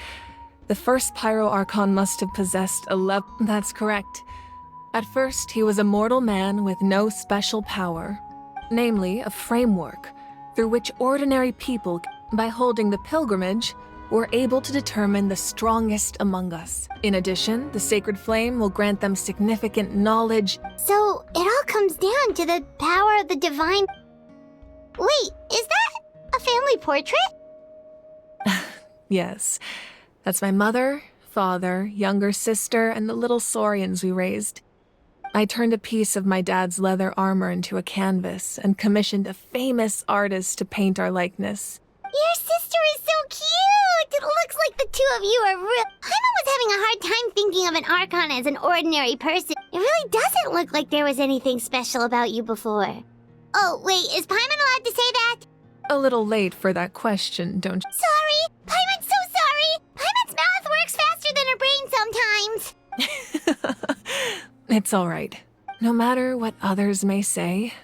The first Pyro Archon must have possessed a level. That's correct. At first, he was a mortal man with no special power, namely a framework through which ordinary people, by holding the pilgrimage, were able to determine the strongest among us. In addition, the sacred flame will grant them significant knowledge. So, it all comes down to the power of the divine... Wait, is that a family portrait? Yes. That's my mother, father, younger sister, and the little saurians we raised. I turned a piece of my dad's leather armor into a canvas and commissioned a famous artist to paint our likeness. Your sister is so cute! It looks like the two of you are real... Paimon was having a hard time thinking of an Archon as an ordinary person. It really doesn't look like there was anything special about you before. Oh, wait, is Paimon allowed to say that? A little late for that question, don't you? Sorry! Paimon's so sorry! Paimon's mouth works faster than her brain sometimes! It's all right. No matter what others may say,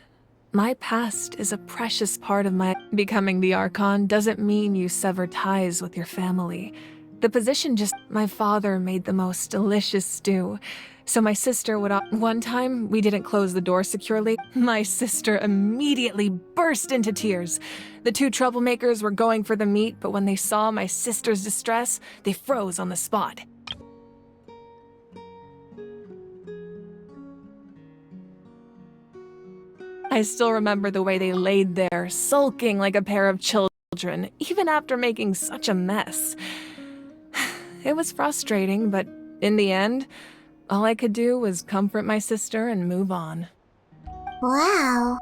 my past is a precious part of my... Becoming the Archon doesn't mean you sever ties with your family. The position just... My father made the most delicious stew, so my sister would... One time, we didn't close the door securely. My sister immediately burst into tears. The two troublemakers were going for the meat, but when they saw my sister's distress, they froze on the spot. I still remember the way they laid there, sulking like a pair of children, even after making such a mess. It was frustrating, but in the end, all I could do was comfort my sister and move on. Wow.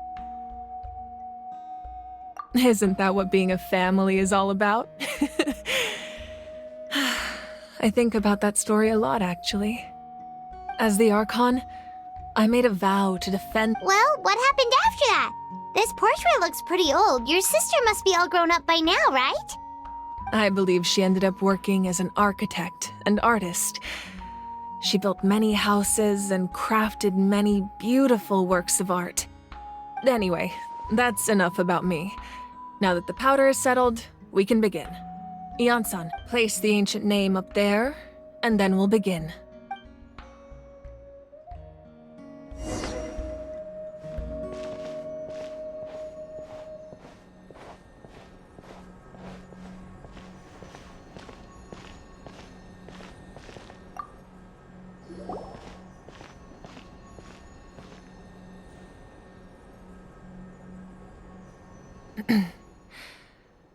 Isn't that what being a family is all about? I think about that story a lot, actually. As the Archon, I made a vow to defend... Well, what happened after that? This portrait looks pretty old. Your sister must be all grown up by now, right? I believe she ended up working as an architect and artist. She built many houses and crafted many beautiful works of art. Anyway, that's enough about me. Now that the powder is settled, we can begin. Ian-san, place the ancient name up there, and then we'll begin.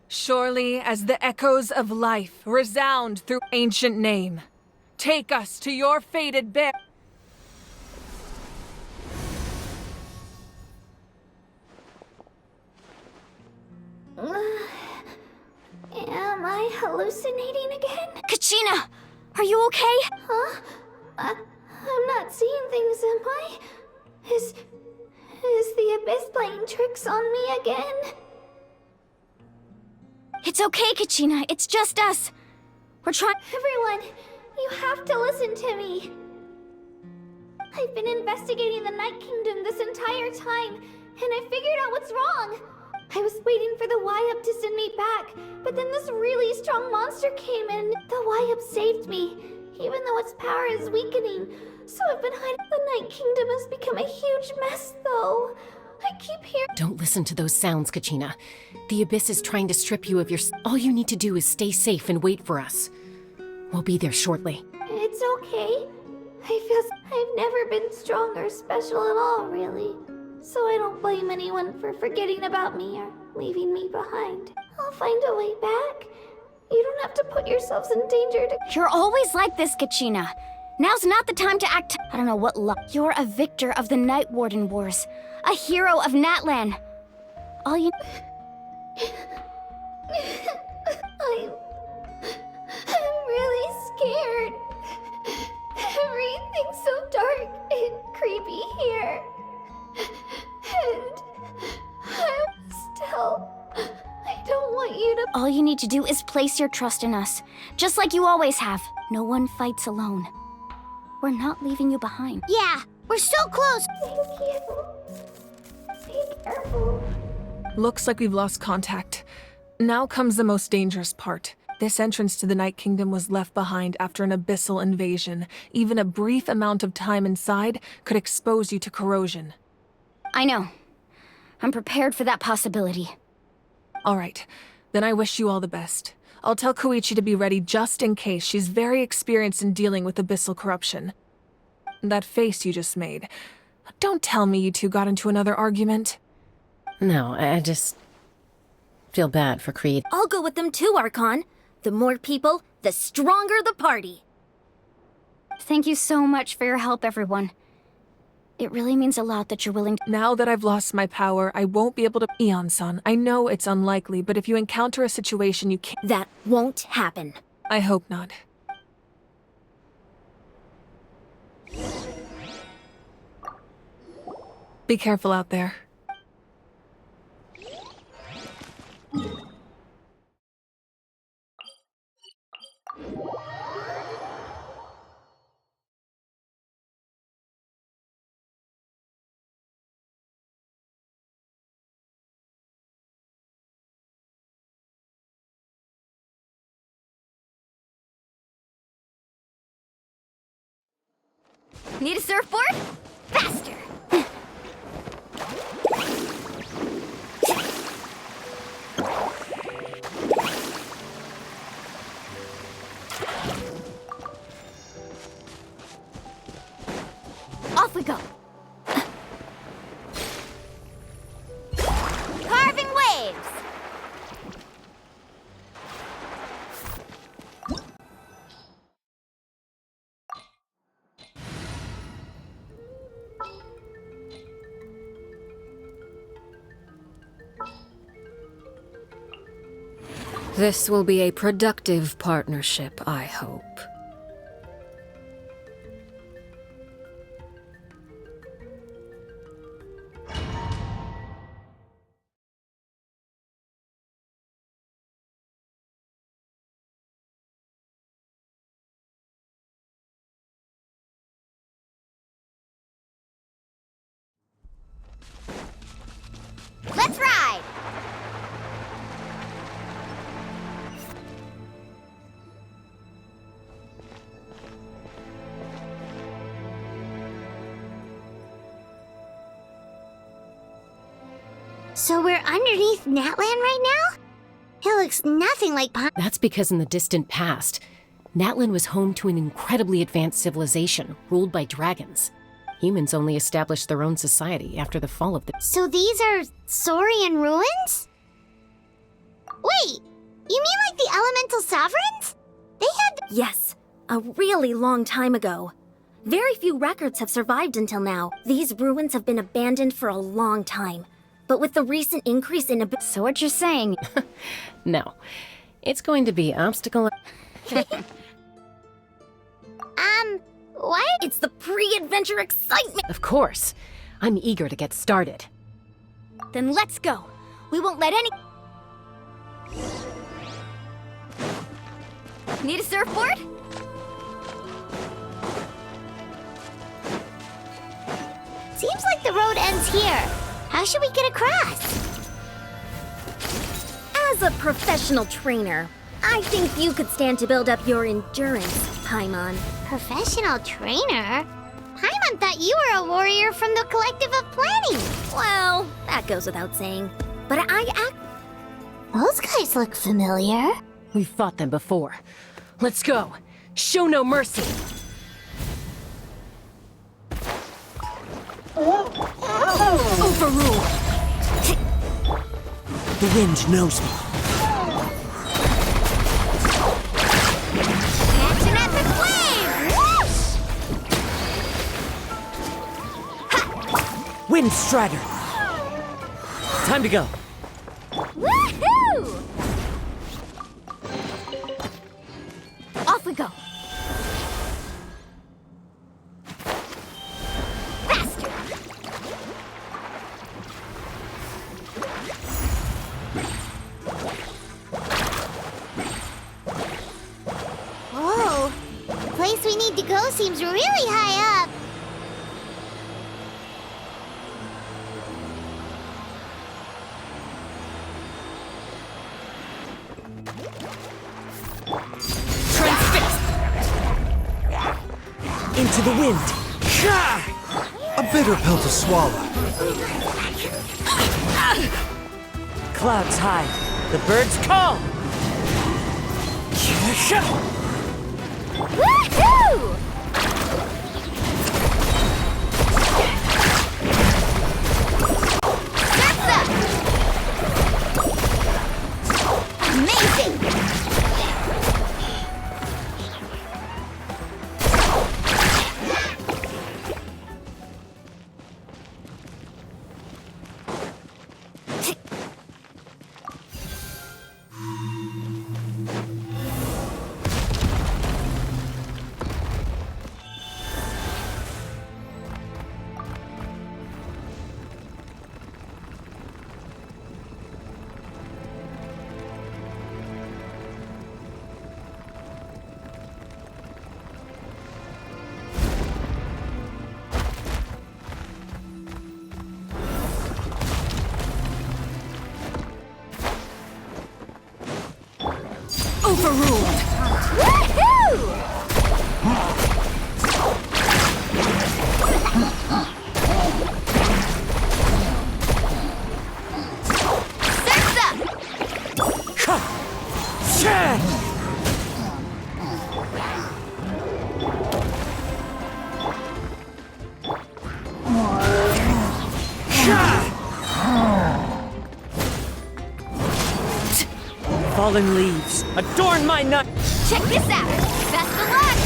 Surely as the echoes of life resound through ancient name, take us to your fated bear. Am I hallucinating again? Kachina! Are you okay? Huh? I'm not seeing things, am I? Is the Abyss playing tricks on me again? It's okay, Kachina. It's just us. We're trying... Everyone, you have to listen to me. I've been investigating the Night Kingdom this entire time, and I figured out what's wrong. I was waiting for the Y-Up to send me back, but then this really strong monster came in. The Y-Up saved me, even though its power is weakening. So I've been hiding. The Night Kingdom has become a huge mess, though. I keep hearing... Don't listen to those sounds, Kachina. The Abyss is trying to strip you of your... All you need to do is stay safe and wait for us. We'll be there shortly. It's okay. I've never been strong or special at all, really. So I don't blame anyone for forgetting about me or leaving me behind. I'll find a way back. You don't have to put yourselves in danger to... You're always like this, Kachina. Now's not the time to act... I don't know what luck. You're a victor of the Night Warden Wars. A hero of Natlan. All you... I'm really scared. Everything's so dark and creepy here. And I don't want you to... All you need to do is place your trust in us. Just like you always have. No one fights alone. We're not leaving you behind. Yeah, we're so close. Thank you. Be careful. Looks like we've lost contact. Now comes the most dangerous part. This entrance to the Night Kingdom was left behind after an abyssal invasion. Even a brief amount of time inside could expose you to corrosion. I know. I'm prepared for that possibility. All right, then I wish you all the best. I'll tell Koichi to be ready just in case. She's very experienced in dealing with abyssal corruption. That face you just made. Don't tell me you two got into another argument. No, I just feel bad for Creed. I'll go with them too, Archon. The more people, the stronger the party. Thank you so much for your help, everyone. It really means a lot that you're willing to... Now that I've lost my power, I won't be able to... Ian-san, I know it's unlikely, but if you encounter a situation you can't... That won't happen. I hope not. Be careful out there. Need a surfboard? Faster! Off we go! Carving waves! This will be a productive partnership, I hope. Let's ride! So we're underneath Natlan right now? It looks nothing like That's because in the distant past, Natlan was home to an incredibly advanced civilization ruled by dragons. Humans only established their own society after the fall of the... So these are Saurian ruins? Wait, you mean like the elemental sovereigns? They had... Yes, a really long time ago. Very few records have survived until now. These ruins have been abandoned for a long time. But with the recent increase in... So what you're saying... No. It's going to be obstacle... What? It's the pre-adventure excitement! Of course. I'm eager to get started. Then let's go. We won't let any... Need a surfboard? Seems like the road ends here. How should we get across? As a professional trainer, I think you could stand to build up your endurance, Paimon. Professional trainer? Paimon thought you were a warrior from the Collective of Planning. Well, that goes without saying. But Those guys look familiar. We've fought them before. Let's go. Show no mercy. Overruled! The wind knows me. Catching at the flame! Whoosh! Wind Strider! Time to go. Woohoo! Off we go. Faster! Whoa, the place we need to go seems really high up. Into the wind. A bitter pill to swallow. Clouds high. The birds call. Woohoo! Amazing! Overruled! Woohoo! fallen leaves, adorn my night. Check this out! Best of luck!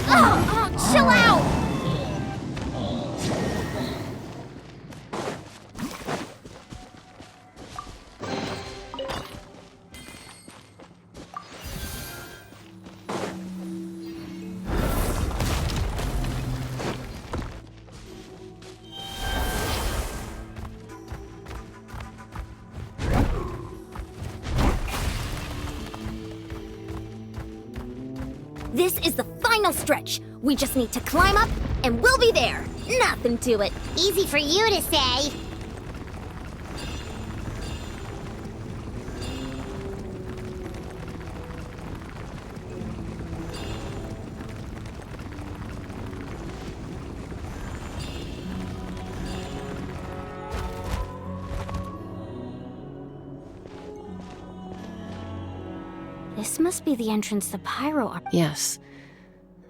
Oh, chill out! This is the final stretch. We just need to climb up, and we'll be there. Nothing to it. Easy for you to say. This must be the entrance the Pyro are. Yes.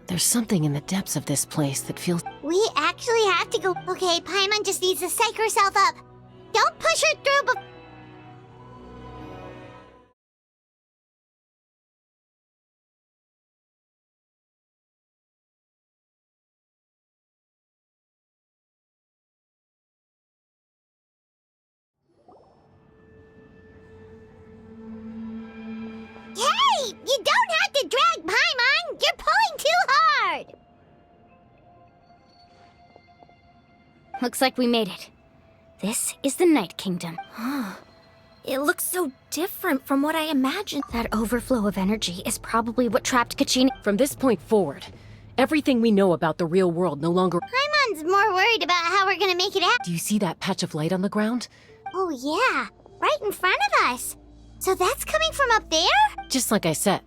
There's something in the depths of this place that feels... We actually have to go. Okay, Paimon just needs to psych herself up. Don't push her through Hey! You don't have to drag Paimon! You're pulling too hard! Looks like we made it. This is the Night Kingdom. It looks so different from what I imagined. That overflow of energy is probably what trapped Kachina. From this point forward, everything we know about the real world no longer... Paimon's more worried about how we're gonna make it happen. Do you see that patch of light on the ground? Oh yeah, right in front of us. So that's coming from up there? Just like I said,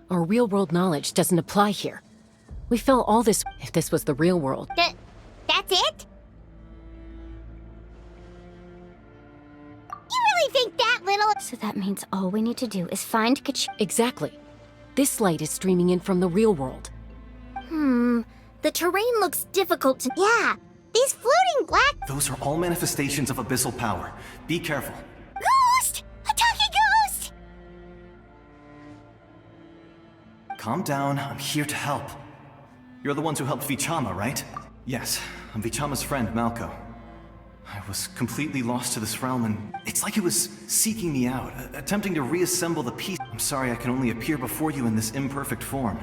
our real world knowledge doesn't apply here. We felt all this if this was the real world. That's it? You really think that little... So that means all we need to do is find Kachina. Exactly. This light is streaming in from the real world. The terrain looks difficult to... Yeah, these floating black... Those are all manifestations of abyssal power. Be careful. Ghost! A talking ghost! Calm down, I'm here to help. You're the ones who helped Vichama, right? Yes, I'm Vichama's friend, Malco. I was completely lost to this realm, and it's like it was seeking me out, attempting to reassemble the piece. I'm sorry I can only appear before you in this imperfect form.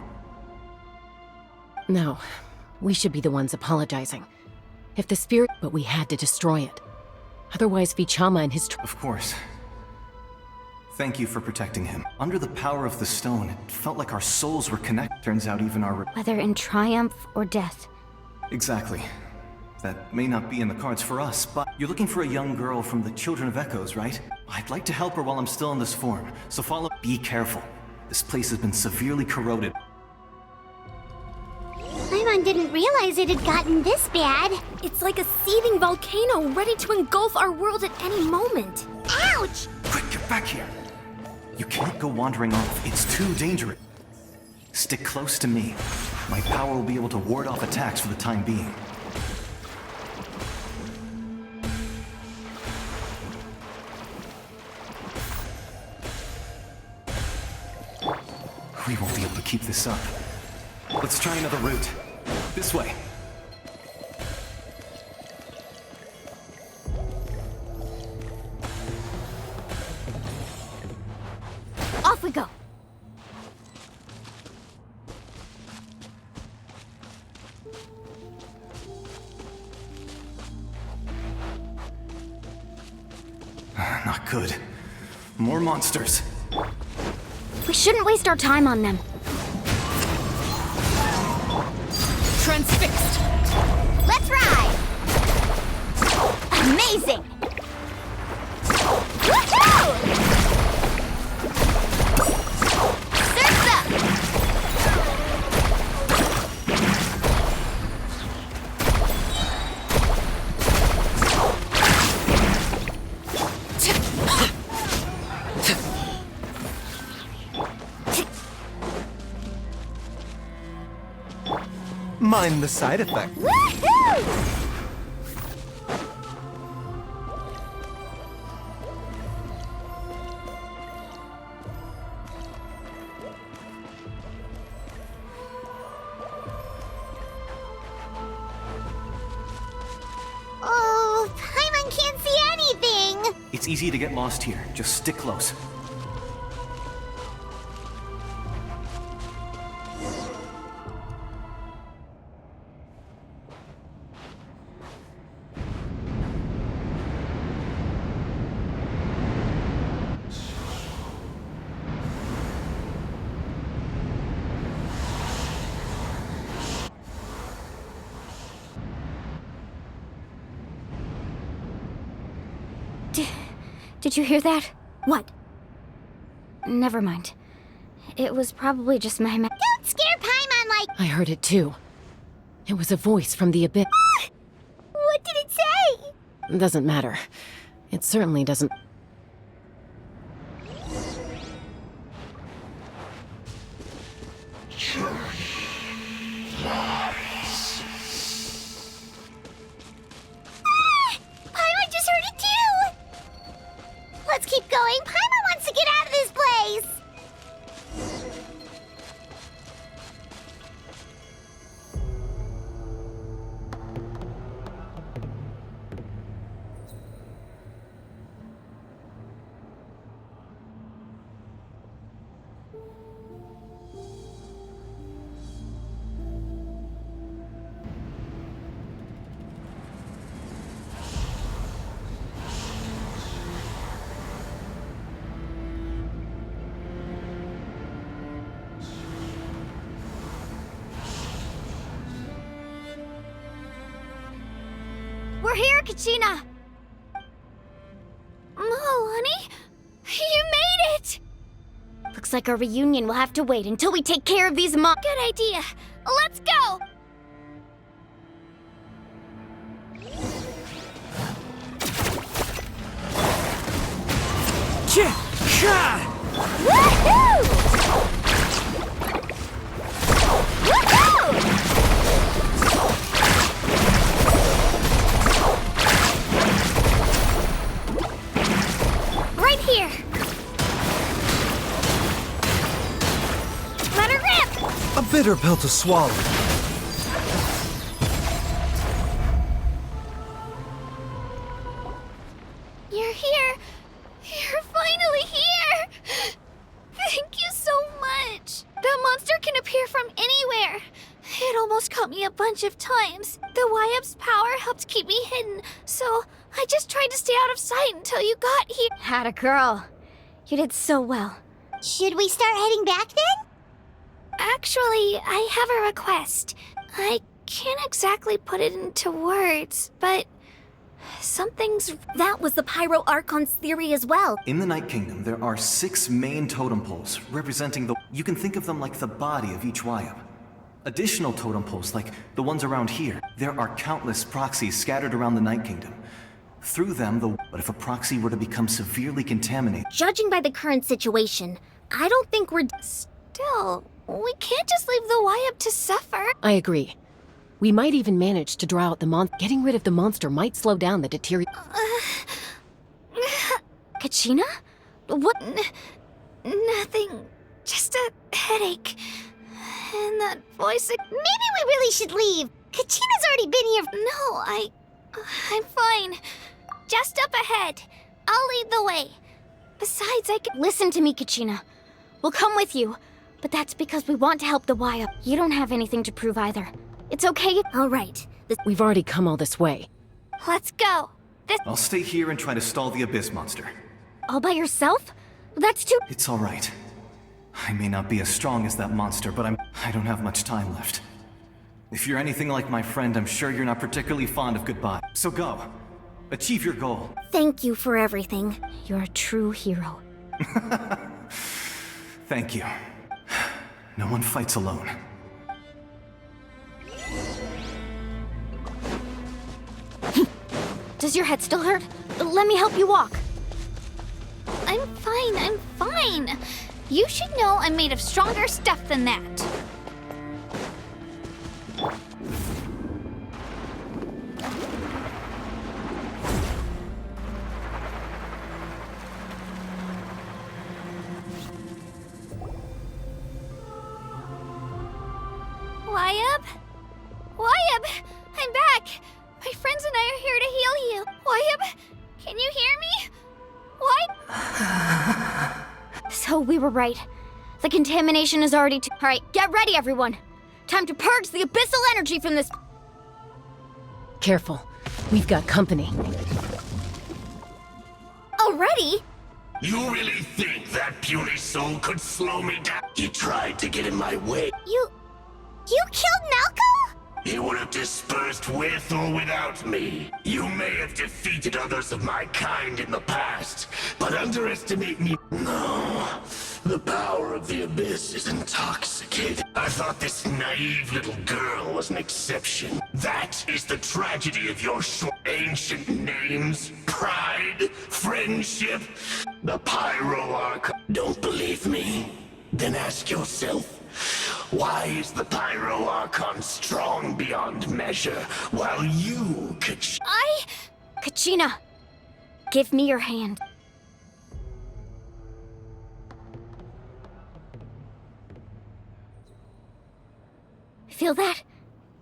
No, we should be the ones apologizing. If the spirit... But we had to destroy it. Otherwise, Vichama and his... Of course. Thank you for protecting him. Under the power of the stone, it felt like our souls were connected. Turns out even our... Whether in triumph or death. Exactly. That may not be in the cards for us, but you're looking for a young girl from the Children of Echoes, right? I'd like to help her while I'm still in this form, so follow... Be careful. This place has been severely corroded. Paimon didn't realize it had gotten this bad. It's like a seething volcano ready to engulf our world at any moment. Ouch! Quick, get back here! You can't go wandering off. It's too dangerous. Stick close to me. My power will be able to ward off attacks for the time being. We won't be able to keep this up. Let's try another route. This way. Off we go. Not good. More monsters. We shouldn't waste our time on them. Transfixed. Let's ride! Amazing! Woohoo! Surf's up! Mind the side effect. Woohoo! It's easy to get lost here. Just stick close. Did you hear that? What? Never mind. It was probably just my Don't scare Paimon like... I heard it too. It was a voice from the abyss. What did it say? Doesn't matter. It certainly doesn't... Paimon just heard it too! Let's keep going. Paimon wants to get out of this place! We're here, Kachina! Oh, honey? You made it! Looks like our reunion will have to wait until we take care of these Good idea. Let's go! Woohoo! Woohoo! Right here. Let her rip! A bitter pill to swallow. You're here. You're finally here. Thank you so much. That monster can appear from anywhere. It almost caught me a bunch of times. The Y-Up's power helped keep me hidden, so I just tried to stay out of sight until you got here. Atta girl. You did so well. Should we start heading back then? Actually, I have a request. I can't exactly put it into words, but something's... That was the Pyro Archon's theory as well. In the Night Kingdom, there are 6 main totem poles representing the... You can think of them like the body of each Y-Up. Additional totem poles, like the ones around here, there are countless proxies scattered around the Night Kingdom. Through them, But if a proxy were to become severely contaminated... Judging by the current situation, I don't think we're... Still, we can't just leave the Y-Up to suffer. I agree. We might even manage to draw out the monster. Getting rid of the monster might slow down the deterioration. Kachina? What? Nothing. Just a headache. And that voice... Maybe we really should leave. Kachina's already been here... No, I'm fine. Just up ahead. I'll lead the way. Besides, I can... Listen to me, Kachina. We'll come with you, but that's because we want to help the Y-Up. You don't have anything to prove either. It's okay. All right. We've already come all this way. Let's go. I'll stay here and try to stall the Abyss monster. All by yourself? That's too... It's all right. I may not be as strong as that monster, but I don't have much time left. If you're anything like my friend, I'm sure you're not particularly fond of goodbye. So go. Achieve your goal. Thank you for everything. You're a true hero. Thank you. No one fights alone. Does your head still hurt? Let me help you walk. I'm fine. You should know I'm made of stronger stuff than that. Y-Up? Y-Up! I'm back! My friends and I are here to heal you. Y-Up, can you hear me? What? So we were right. The contamination is already All right, get ready, everyone. Time to purge the abyssal energy from this. Careful. We've got company. Already? You really think that puny soul could slow me down? He tried to get in my way. You killed Malco? He would have dispersed with or without me. You may have defeated others of my kind in the past, but underestimate me. No. The power of the Abyss is intoxicating. I thought this naive little girl was an exception. That is the tragedy of your short ancient names. Pride, friendship, the Pyro-Archon. Don't believe me? Then ask yourself, why is the Pyro-Archon strong beyond measure, while you could... Kachina, give me your hand. Feel that?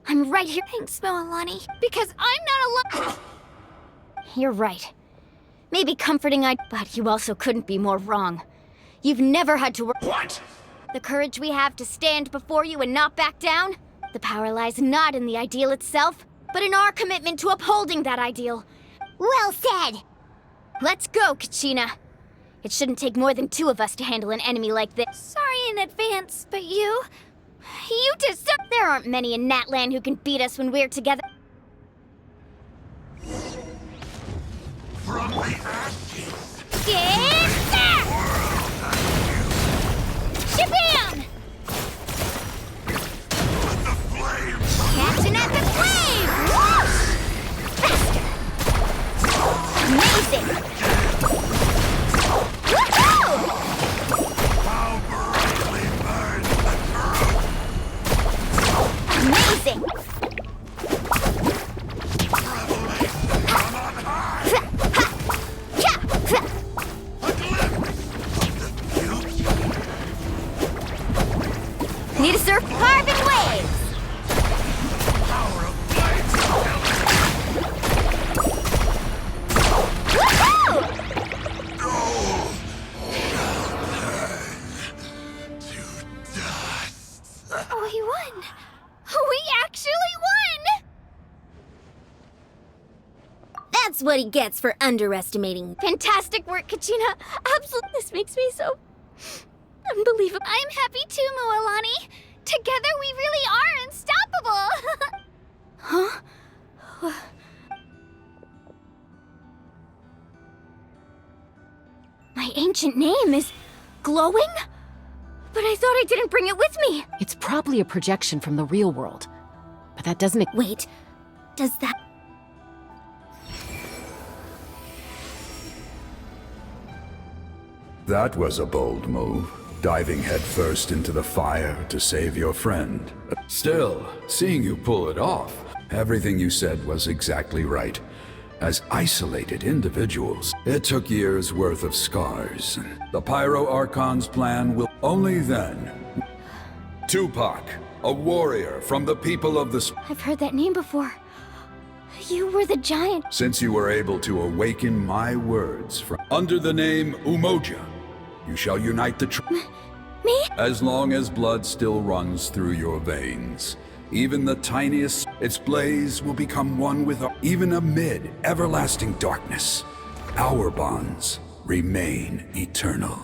I'm right here. Thanks, Moalani. Because I'm not alone. You're right. Maybe comforting but you also couldn't be more wrong. You've never had to work. What? The courage we have to stand before you and not back down? The power lies not in the ideal itself, but in our commitment to upholding that ideal. Well said! Let's go, Kachina. It shouldn't take more than 2 of us to handle an enemy like this. Sorry in advance, but you deserve... There aren't many in Natlan who can beat us when we're together. From the ashes! Get there! Shabam! The flames! Catching at the flame! Whoosh! Faster! Amazing! Woohoo! How brightly burns the truth! Amazing! Revelation from on high! A glimpse of the future! Need to surf carbon waves! Power of flames! Woohoo! To dust! Oh, he won! We actually won! That's what he gets for underestimating. Fantastic work, Kachina. Absolutely. This makes me so unbelievable. I'm happy too, Moalani. Together we really are unstoppable. Huh? My ancient name is glowing? But I thought I didn't bring it with me. It's probably a projection from the real world. But that doesn't make... Wait, does that... That was a bold move, diving headfirst into the fire to save your friend. Still, seeing you pull it off, everything you said was exactly right. As isolated individuals, it took years' worth of scars. The Pyro-Archon's plan will... Only then... Tupac, a warrior from the people of the... I've heard that name before. You were the giant. Since you were able to awaken my words from... Under the name Umoja, you shall unite the... Me? As long as blood still runs through your veins. Even the tiniest, its blaze will become one with even amid everlasting darkness. Our bonds remain eternal.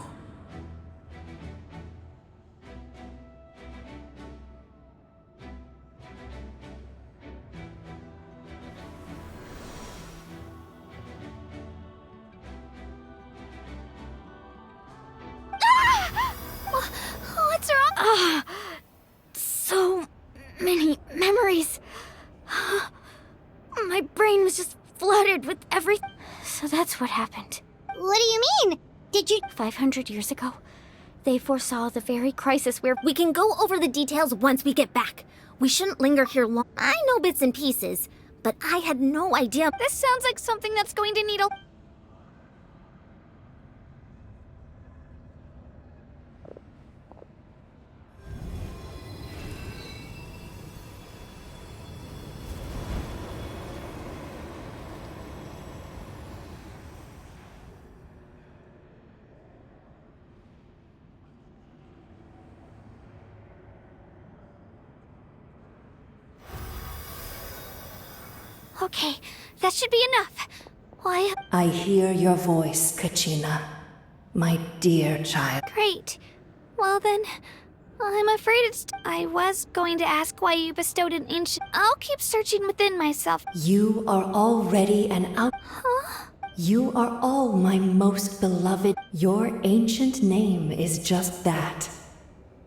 What's wrong? So many memories. My brain was just flooded with everything. So that's what happened. What do you mean? Did you... 500 years ago, they foresaw the very crisis where... We can go over the details once we get back. We shouldn't linger here long. I know bits and pieces, but I had no idea. This sounds like something that's going to need a... Okay, that should be enough. Why? I hear your voice, Kachina. My dear child. Great. Well then, I'm afraid it's... I was going to ask why you bestowed an ancient... I'll keep searching within myself. You are already an out... Huh? You are all my most beloved. Your ancient name is just that.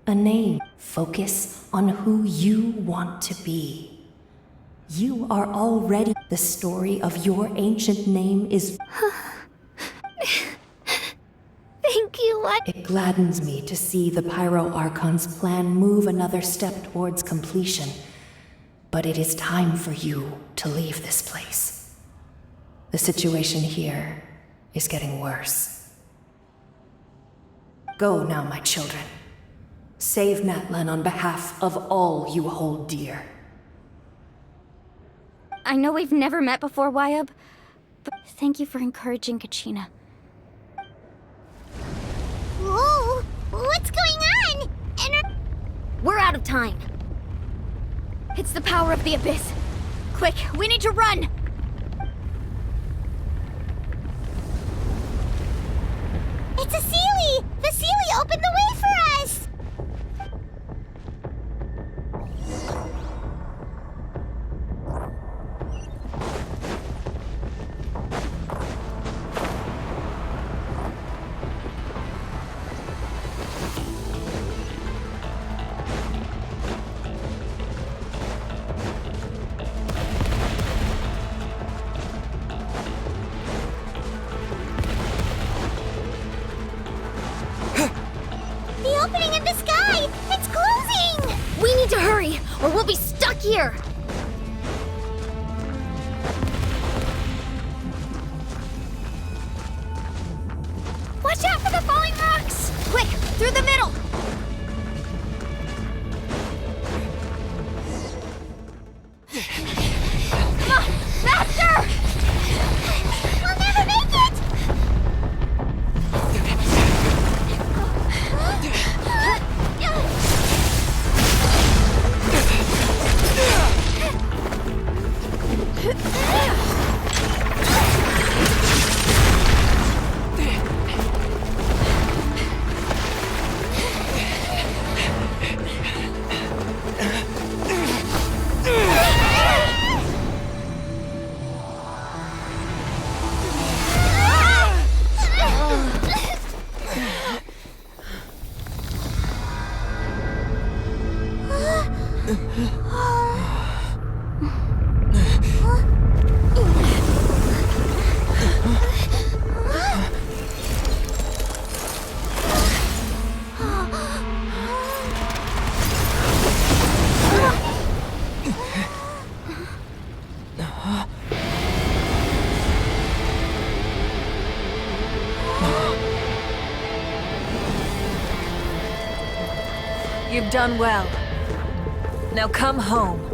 A name. Focus on who you want to be. You are already... The story of your ancient name is... Thank you, It gladdens me to see the Pyro Archon's plan move another step towards completion. But it is time for you to leave this place. The situation here is getting worse. Go now, my children. Save Natlan on behalf of all you hold dear. I know we've never met before, Wayub, but thank you for encouraging Kachina. Whoa! What's going on? We're out of time. It's the power of the Abyss. Quick, we need to run! It's a Seelie! The Seelie opened the way for us! The opening in the sky! It's closing! We need to hurry, or we'll be stuck here! Watch out for the falling rocks! Quick, through the middle! Come on, faster! We'll never make it! You've done well. Now come home.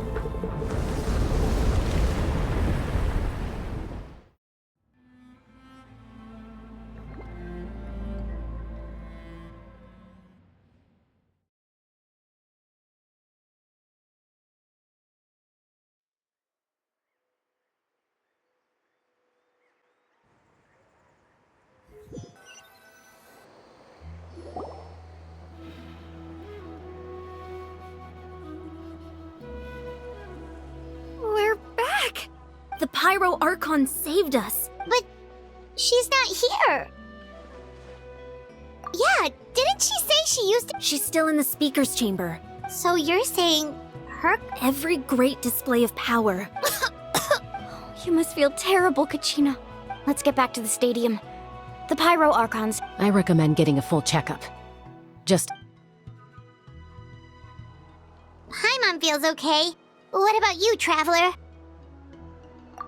We're back! The Pyro Archon saved us. But she's not here. Yeah, didn't she say she used to... She's still in the speaker's chamber. So you're saying her... Every great display of power. You must feel terrible, Kachina. Let's get back to the stadium. The Pyro Archons. I recommend getting a full checkup. Just... Paimon feels okay. What about you, Traveler?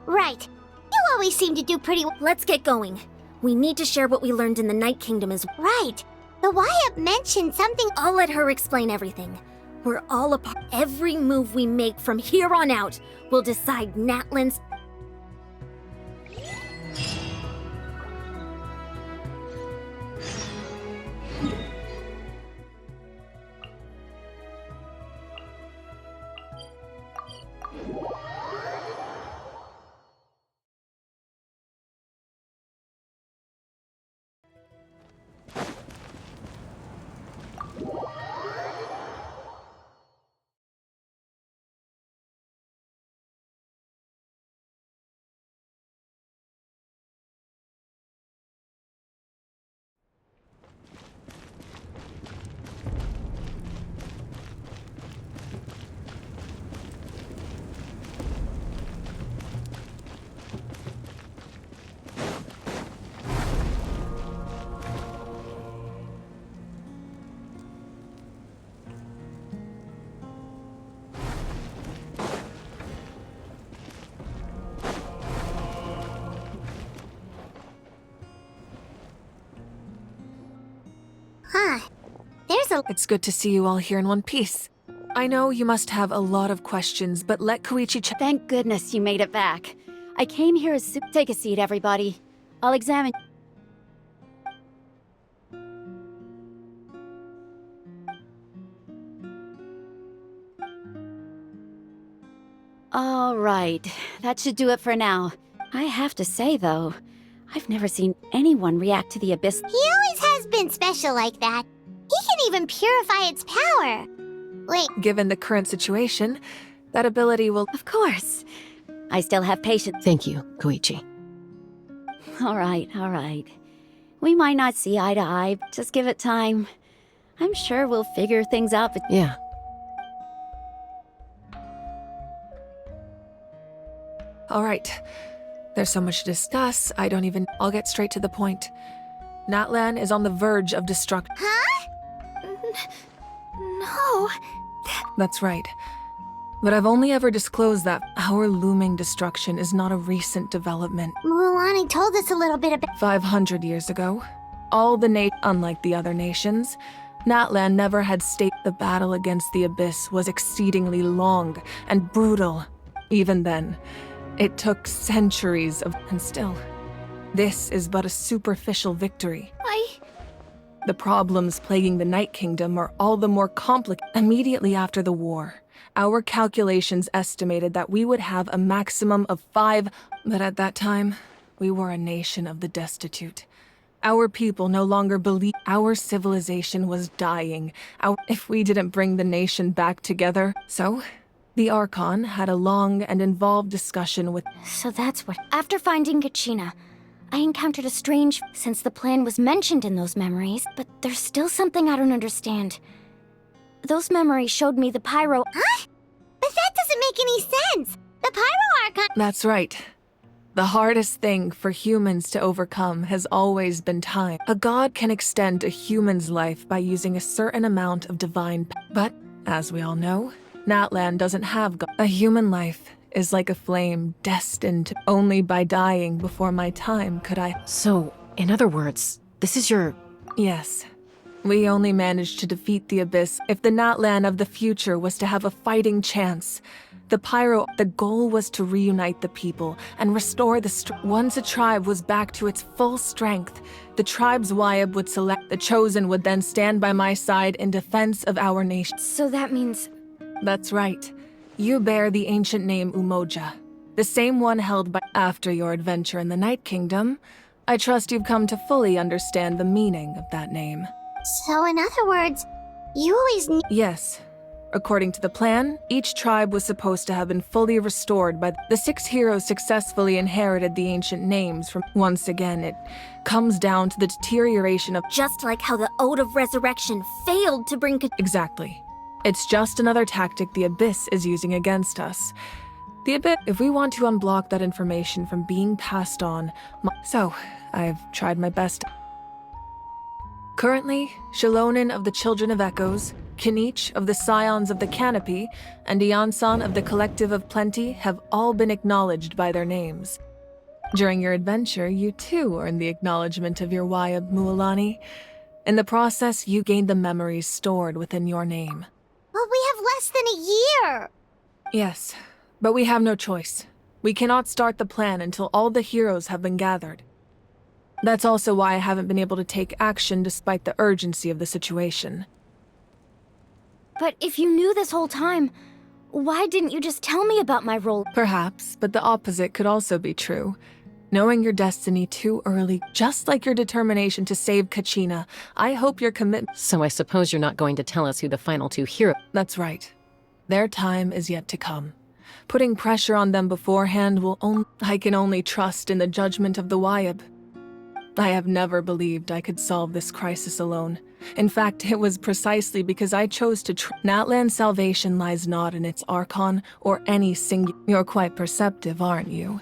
Right. You always seem to do pretty well. Let's get going. We need to share what we learned in the Night Kingdom as well. Right. The Wayup mentioned something... I'll let her explain everything. We're all a part. Every move we make from here on out will decide Natlan's... Huh. There's a... It's good to see you all here in one piece. I know you must have a lot of questions, but let Koichi check. Thank goodness you made it back. I came here as soon. Take a seat, everybody. I'll examine. All right, that should do it for now. I have to say, though, I've never seen anyone react to the abyss. He always has been special like that. He can even purify its power. Wait. Given the current situation, that ability will... Of course. I still have patience. Thank you, Koichi. All right. We might not see eye to eye, but just give it time. I'm sure we'll figure things out. Yeah. All right. There's so much to discuss, I'll get straight to the point. Natlan is on the verge of destruction. Huh? No. That's right. But I've only ever disclosed that our looming destruction is not a recent development. Mualani told us a little bit about... 500 years ago, unlike the other nations, Natlan never had stated the battle against the Abyss was exceedingly long and brutal. Even then, it took centuries of... And still, this is but a superficial victory. The problems plaguing the Night Kingdom are all the more complicated. Immediately after the war, our calculations estimated that we would have a maximum of 5, but at that time, we were a nation of the destitute. Our people no longer believed our civilization was dying if we didn't bring the nation back together. So, the Archon had a long and involved discussion with... So that's what... After finding Kachina, I encountered a strange... Since the plan was mentioned in those memories, but there's still something I don't understand. Those memories showed me the Pyro... Huh? But that doesn't make any sense! The Pyro Archon... That's right. The hardest thing for humans to overcome has always been time. A god can extend a human's life by using a certain amount of divine... But, as we all know, Natlan doesn't have God. A human life is like a flame destined to... Only by dying before my time could I... So, in other words, this is your... Yes. We only managed to defeat the Abyss if the Natlan of the future was to have a fighting chance. The goal was to reunite the people and restore the Once a tribe was back to its full strength, the tribe's Wyab would select... The Chosen would then stand by my side in defense of our nation. So that means... That's right. You bear the ancient name Umoja, the same one held by... After your adventure in the Night Kingdom, I trust you've come to fully understand the meaning of that name. So in other words, you always knew... Yes. According to the plan, each tribe was supposed to have been fully restored by... The 6 heroes successfully inherited the ancient names from... Once again, it comes down to the deterioration of... Just like how the Ode of Resurrection failed to bring... Exactly. It's just another tactic the Abyss is using against us. The Abyss... If we want to unblock that information from being passed on... So, I've tried my best. Currently, Shalonin of the Children of Echoes, Kinich of the Scions of the Canopy, and Iansan of the Collective of Plenty have all been acknowledged by their names. During your adventure, you too earned the acknowledgement of your Wyab, Mualani. In the process, you gained the memories stored within your name. But we have less than a year! Yes, but we have no choice. We cannot start the plan until all the heroes have been gathered. That's also why I haven't been able to take action despite the urgency of the situation. But if you knew this whole time, why didn't you just tell me about my role? Perhaps, but the opposite could also be true. Knowing your destiny too early, just like your determination to save Kachina, I hope your commitment... So I suppose you're not going to tell us who the final 2 heroes... That's right. Their time is yet to come. Putting pressure on them beforehand will only... I can only trust in the judgment of the Wyab. I have never believed I could solve this crisis alone. In fact, it was precisely because I chose to Natlan's salvation lies not in its Archon or any single... You're quite perceptive, aren't you?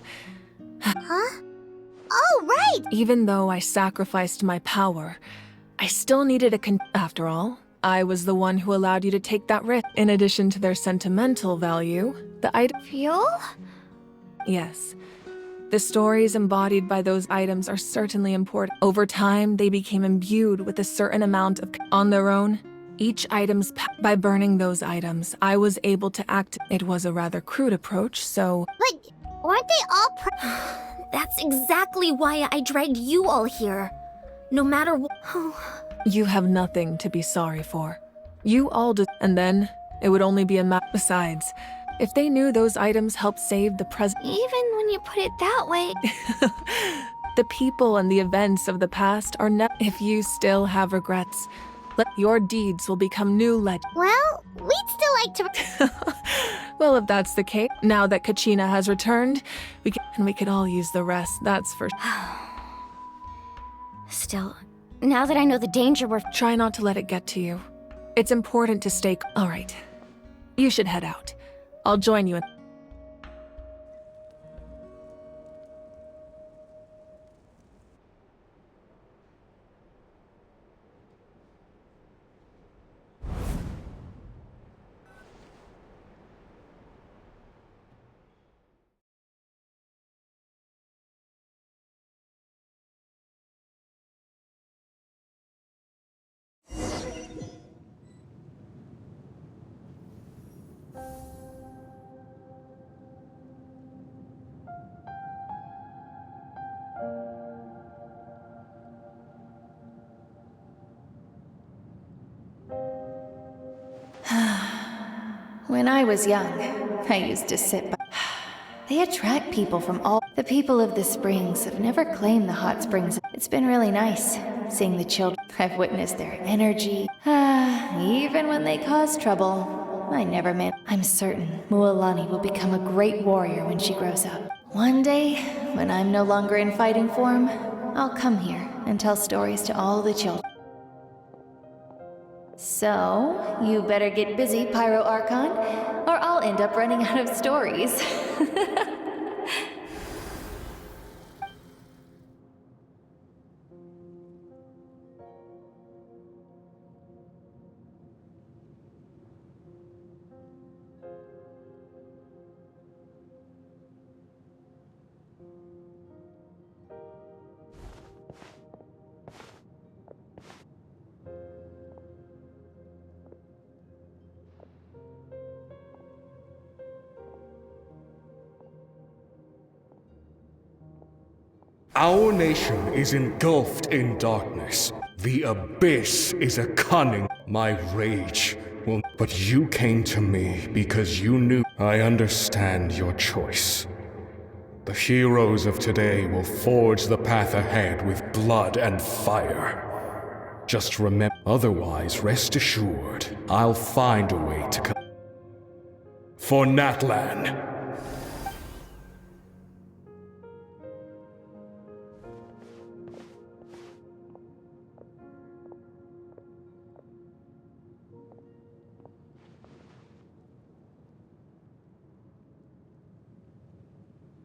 Huh? Oh, right! Even though I sacrificed my power, I still needed a After all, I was the one who allowed you to take that risk. In addition to their sentimental value, the item... Fuel? Yes. The stories embodied by those items are certainly important. Over time, they became imbued with a certain amount of on their own. Each item's by burning those items, I was able to act. It was a rather crude approach, so. But weren't they all That's exactly why I dragged you all here. No matter what. You have nothing to be sorry for. You all did, and then it would only be a Besides, if they knew those items helped save the present. Even when you put it that way. The people and the events of the past are if you still have regrets, your deeds will become new legends. Well, we'd still like to. Well, if that's the case, now that Kachina has returned, we could all use the rest, that's for Still, now that I know the danger we're... Try not to let it get to you. It's important to stay... All right. You should head out. I'll join you in... When I was young, I used to sit by... They attract people from all... The people of the springs have never claimed the hot springs. It's been really nice, seeing the children. I've witnessed their energy. Even when they cause trouble, I never meant... I'm certain Mualani will become a great warrior when she grows up. One day, when I'm no longer in fighting form, I'll come here and tell stories to all the children. So, you better get busy, Pyro Archon, or I'll end up running out of stories. Our nation is engulfed in darkness. The abyss is a cunning. My rage will... But you came to me because you knew. I understand your choice. The heroes of today will forge the path ahead with blood and fire. Just remember, otherwise rest assured, I'll find a way to come. For Natlan.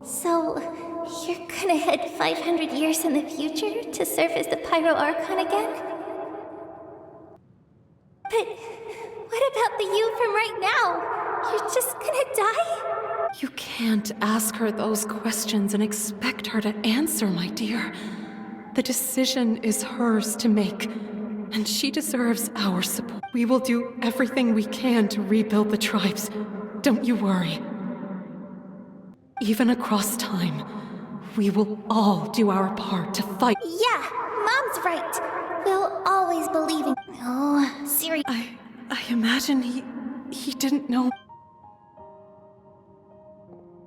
So, you're gonna head 500 years in the future to serve as the Pyro Archon again? But what about the you from right now? You're just gonna die? You can't ask her those questions and expect her to answer, my dear. The decision is hers to make, and she deserves our support. We will do everything we can to rebuild the tribes. Don't you worry. Even across time, we will all do our part to fight. Yeah, Mom's right. We'll always believe in... Oh, Siri... I imagine he didn't know.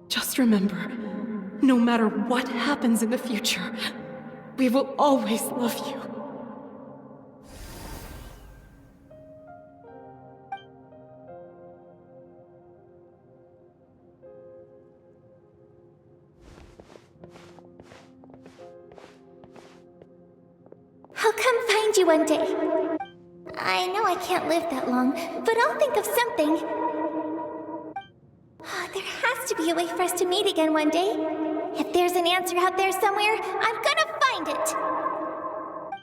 Just remember, no matter what happens in the future, we will always love you. I'll come find you one day. I know I can't live that long, but I'll think of something. There has to be a way for us to meet again one day. If there's an answer out there somewhere, I'm gonna find it.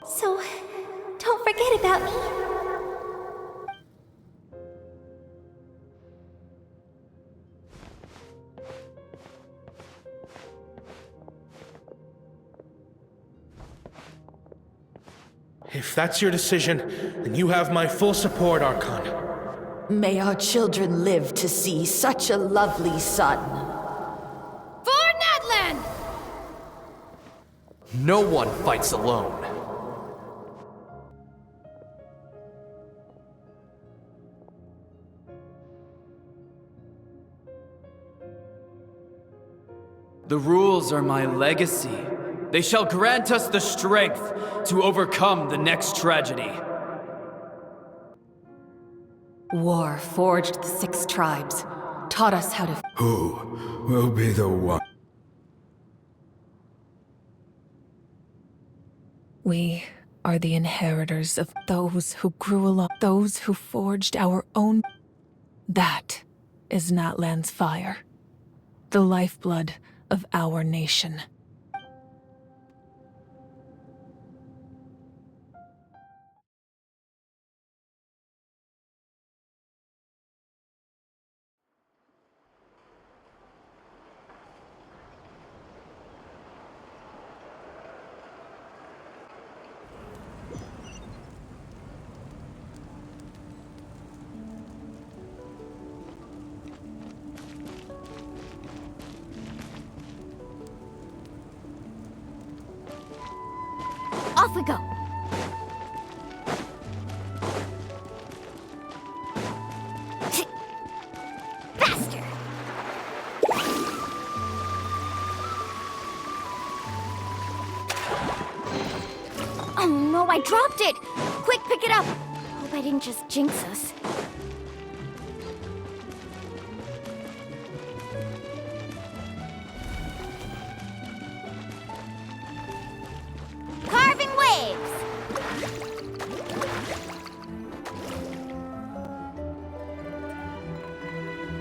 So, don't forget about me. If that's your decision, then you have my full support, Archon. May our children live to see such a lovely son. For Natlan! No one fights alone. The rules are my legacy. They shall grant us the strength to overcome the next tragedy. War forged the 6 tribes, taught us how to... Who will be the one? We are the inheritors of those who grew along, those who forged our own... That is Natlan's fire. The lifeblood of our nation. Off we go. Faster! Oh no, I dropped it! Quick, pick it up! Hope I didn't just jinx us. Carving waves!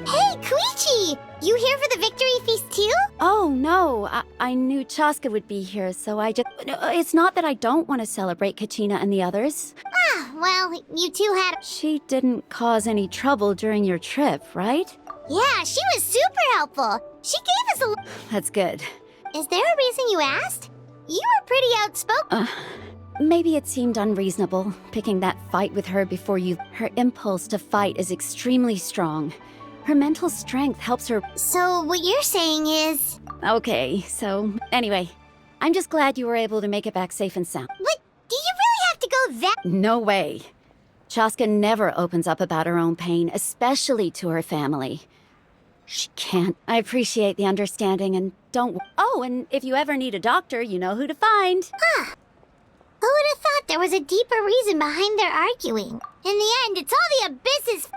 Hey, Koichi! You here for the victory feast too? Oh, no. I knew Chaska would be here, so I just... It's not that I don't want to celebrate Kachina and the others. Ah, well, you two had... She didn't cause any trouble during your trip, right? Yeah, she was super helpful. She gave us a... That's good. Is there a reason you asked? You were pretty outspoken. Maybe it seemed unreasonable, picking that fight with her before you... Her impulse to fight is extremely strong. Her mental strength helps her... So what you're saying is... Okay, so... Anyway, I'm just glad you were able to make it back safe and sound. But do you really have to go that... No way. Chaska never opens up about her own pain, especially to her family. She can't. I appreciate the understanding and don't... Oh, and if you ever need a doctor, you know who to find. Huh. Who would have thought there was a deeper reason behind their arguing? In the end, it's all the Abyss's...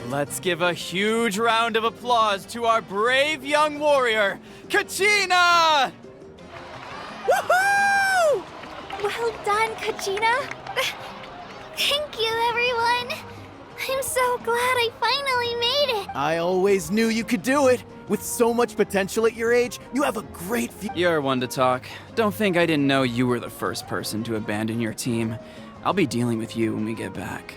Let's give a huge round of applause to our brave young warrior, Kachina! Woohoo! Well done, Kachina. Thank you, everyone. I'm so glad I finally made it. I always knew you could do it. With so much potential at your age, you have a great future. You're one to talk. Don't think I didn't know you were the first person to abandon your team. I'll be dealing with you when we get back.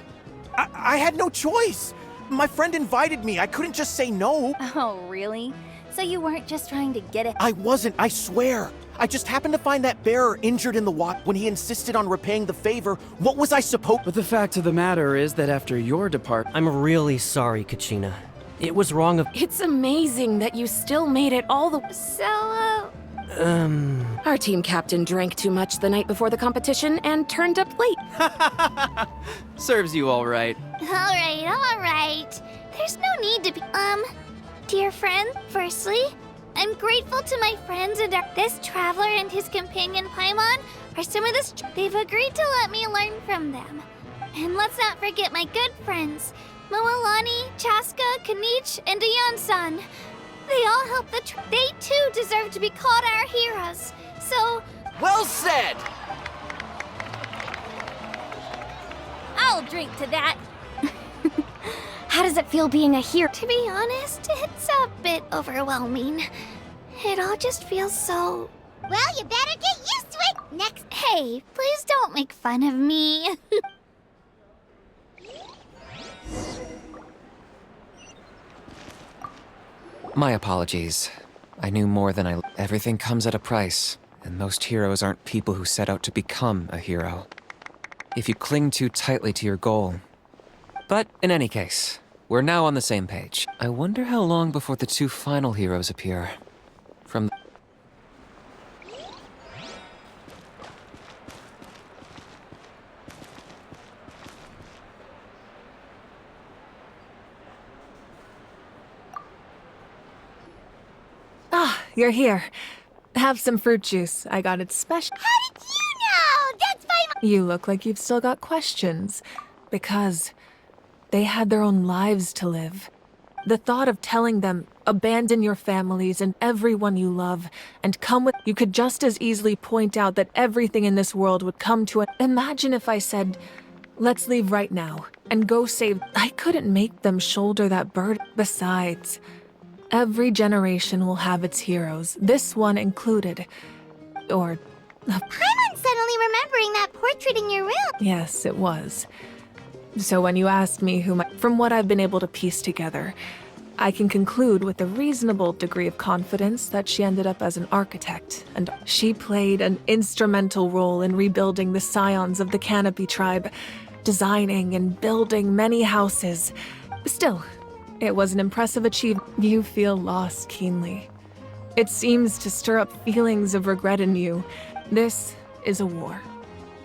I had no choice. My friend invited me. I couldn't just say no. Oh, really? So you weren't just trying to get it? I wasn't, I swear. I just happened to find that bearer injured in the water. When he insisted on repaying the favor, what was I supposed... But the fact of the matter is that after your departure... I'm really sorry, Kachina. It was wrong of... It's amazing that you still made it all the... So, Our team captain drank too much the night before the competition and turned up late. Serves you all right. all right. There's no need to be... Dear friend, firstly, I'm grateful to my friends and this traveler and his companion Paimon are some of this... They've agreed to let me learn from them. And let's not forget my good friends, Moalani, Chaska, Kanich, and Ayan-san. They all helped they too deserve to be called our heroes. So... Well said! I'll drink to that. How does it feel being a hero? To be honest, it's a bit overwhelming. It all just feels so... Well, you better get used to it. Next. Hey, please don't make fun of me. My apologies. I knew more than I... Everything comes at a price, and most heroes aren't people who set out to become a hero. If you cling too tightly to your goal. But in any case, we're now on the same page. I wonder how long before the two final heroes appear. From... Ah, you're here. Have some fruit juice. I got it special. How did you know? That's my... You look like you've still got questions. Because they had their own lives to live. The thought of telling them, abandon your families and everyone you love, and come with... You could just as easily point out that everything in this world would come to an... Imagine if I said, let's leave right now, and go save... I couldn't make them shoulder that burden. Besides... Every generation will have its heroes, this one included. Or... Paimon's suddenly remembering that portrait in your room. Yes, it was. So when you asked me from what I've been able to piece together, I can conclude with a reasonable degree of confidence that she ended up as an architect, and she played an instrumental role in rebuilding the scions of the Canopy tribe, designing and building many houses. Still, it was an impressive achievement. You feel loss keenly. It seems to stir up feelings of regret in you. This is a war,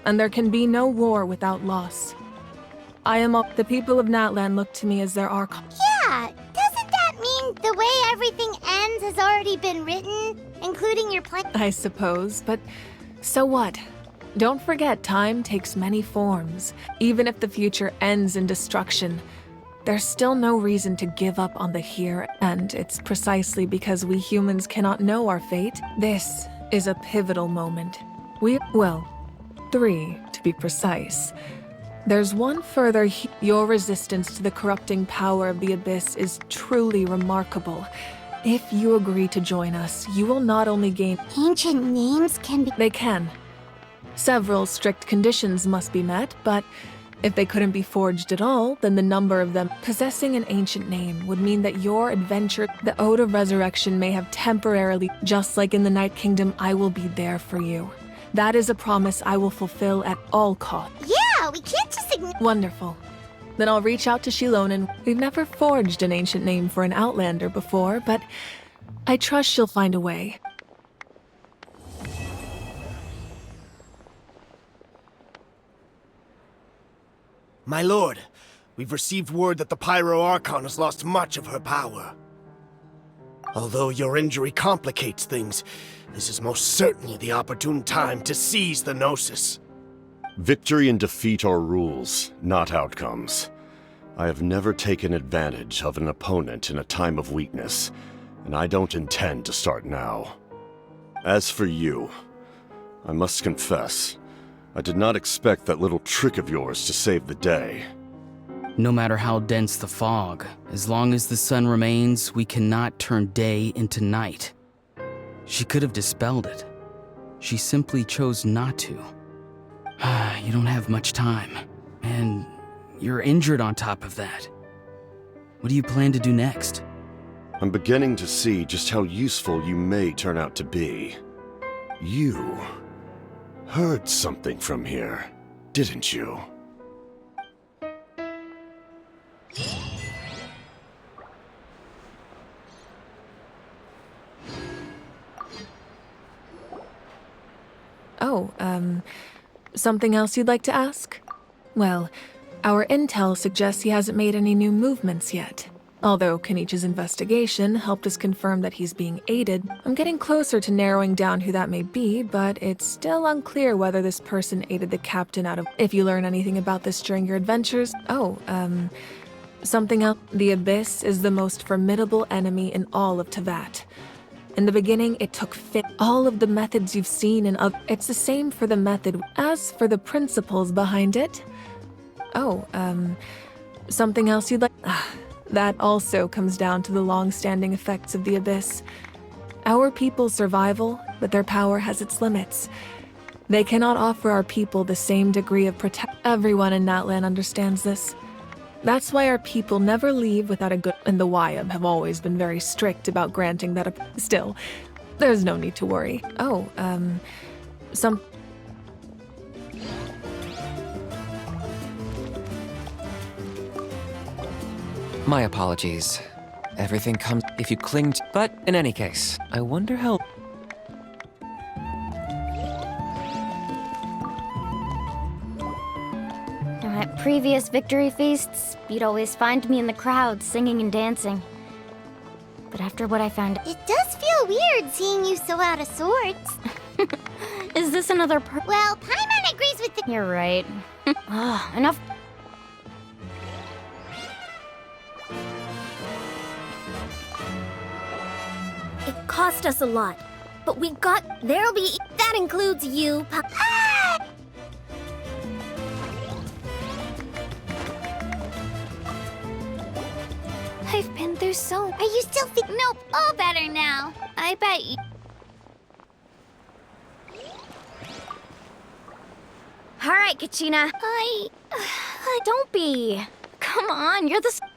and there can be no war without loss. The people of Natlan look to me as their archon. Yeah, doesn't that mean the way everything ends has already been written, including your plan? I suppose, but so what? Don't forget, time takes many forms. Even if the future ends in destruction, there's still no reason to give up on the here, and it's precisely because we humans cannot know our fate. This is a pivotal moment. Well, 3 to be precise. There's one further. Your resistance to the corrupting power of the Abyss is truly remarkable. If you agree to join us, you will not only gain... Ancient names can be... They can. Several strict conditions must be met, but if they couldn't be forged at all, then the number of them possessing an ancient name would mean that your adventure, the Ode of Resurrection, may have temporarily... Just like in the Night Kingdom, I will be there for you. That is a promise I will fulfill at all costs. Yeah, we can't just ignore... Wonderful. Then I'll reach out to Shilonen. We've never forged an ancient name for an Outlander before, but I trust she'll find a way. My lord, we've received word that the Pyro Archon has lost much of her power. Although your injury complicates things, this is most certainly the opportune time to seize the Gnosis. Victory and defeat are rules, not outcomes. I have never taken advantage of an opponent in a time of weakness, and I don't intend to start now. As for you, I must confess, I did not expect that little trick of yours to save the day. No matter how dense the fog, as long as the sun remains, we cannot turn day into night. She could have dispelled it. She simply chose not to. You don't have much time, and you're injured on top of that. What do you plan to do next? I'm beginning to see just how useful you may turn out to be. You heard something from here, didn't you? Oh, something else you'd like to ask? Well, our intel suggests he hasn't made any new movements yet. Although Kenichi's investigation helped us confirm that he's being aided, I'm getting closer to narrowing down who that may be, but it's still unclear whether this person aided the captain out of... If you learn anything about this during your adventures... Something else. The Abyss is the most formidable enemy in all of Teyvat. In the beginning, it took all of the methods you've seen in other. It's the same for the method. As for the principles behind it, something else you'd like? That also comes down to the long-standing effects of the Abyss. Our people's survival, but their power has its limits. They cannot offer our people the same degree of protection. Everyone in Natlan understands this. That's why our people never leave without a good. And the Wyam have always been very strict about granting that. Still, there's no need to worry. My apologies. Everything comes if you cling to. But in any case, I wonder how. At previous victory feasts, you'd always find me in the crowd singing and dancing. But after what I found, It does feel weird seeing you so out of sorts. is this another Well, Paimon agrees with the. You're right. Enough. It cost us a lot, but we got. There'll be. That includes you, I've been through so. Are you still Nope, all better now. I bet you. All right, Kachina. Don't be. Come on, you're the.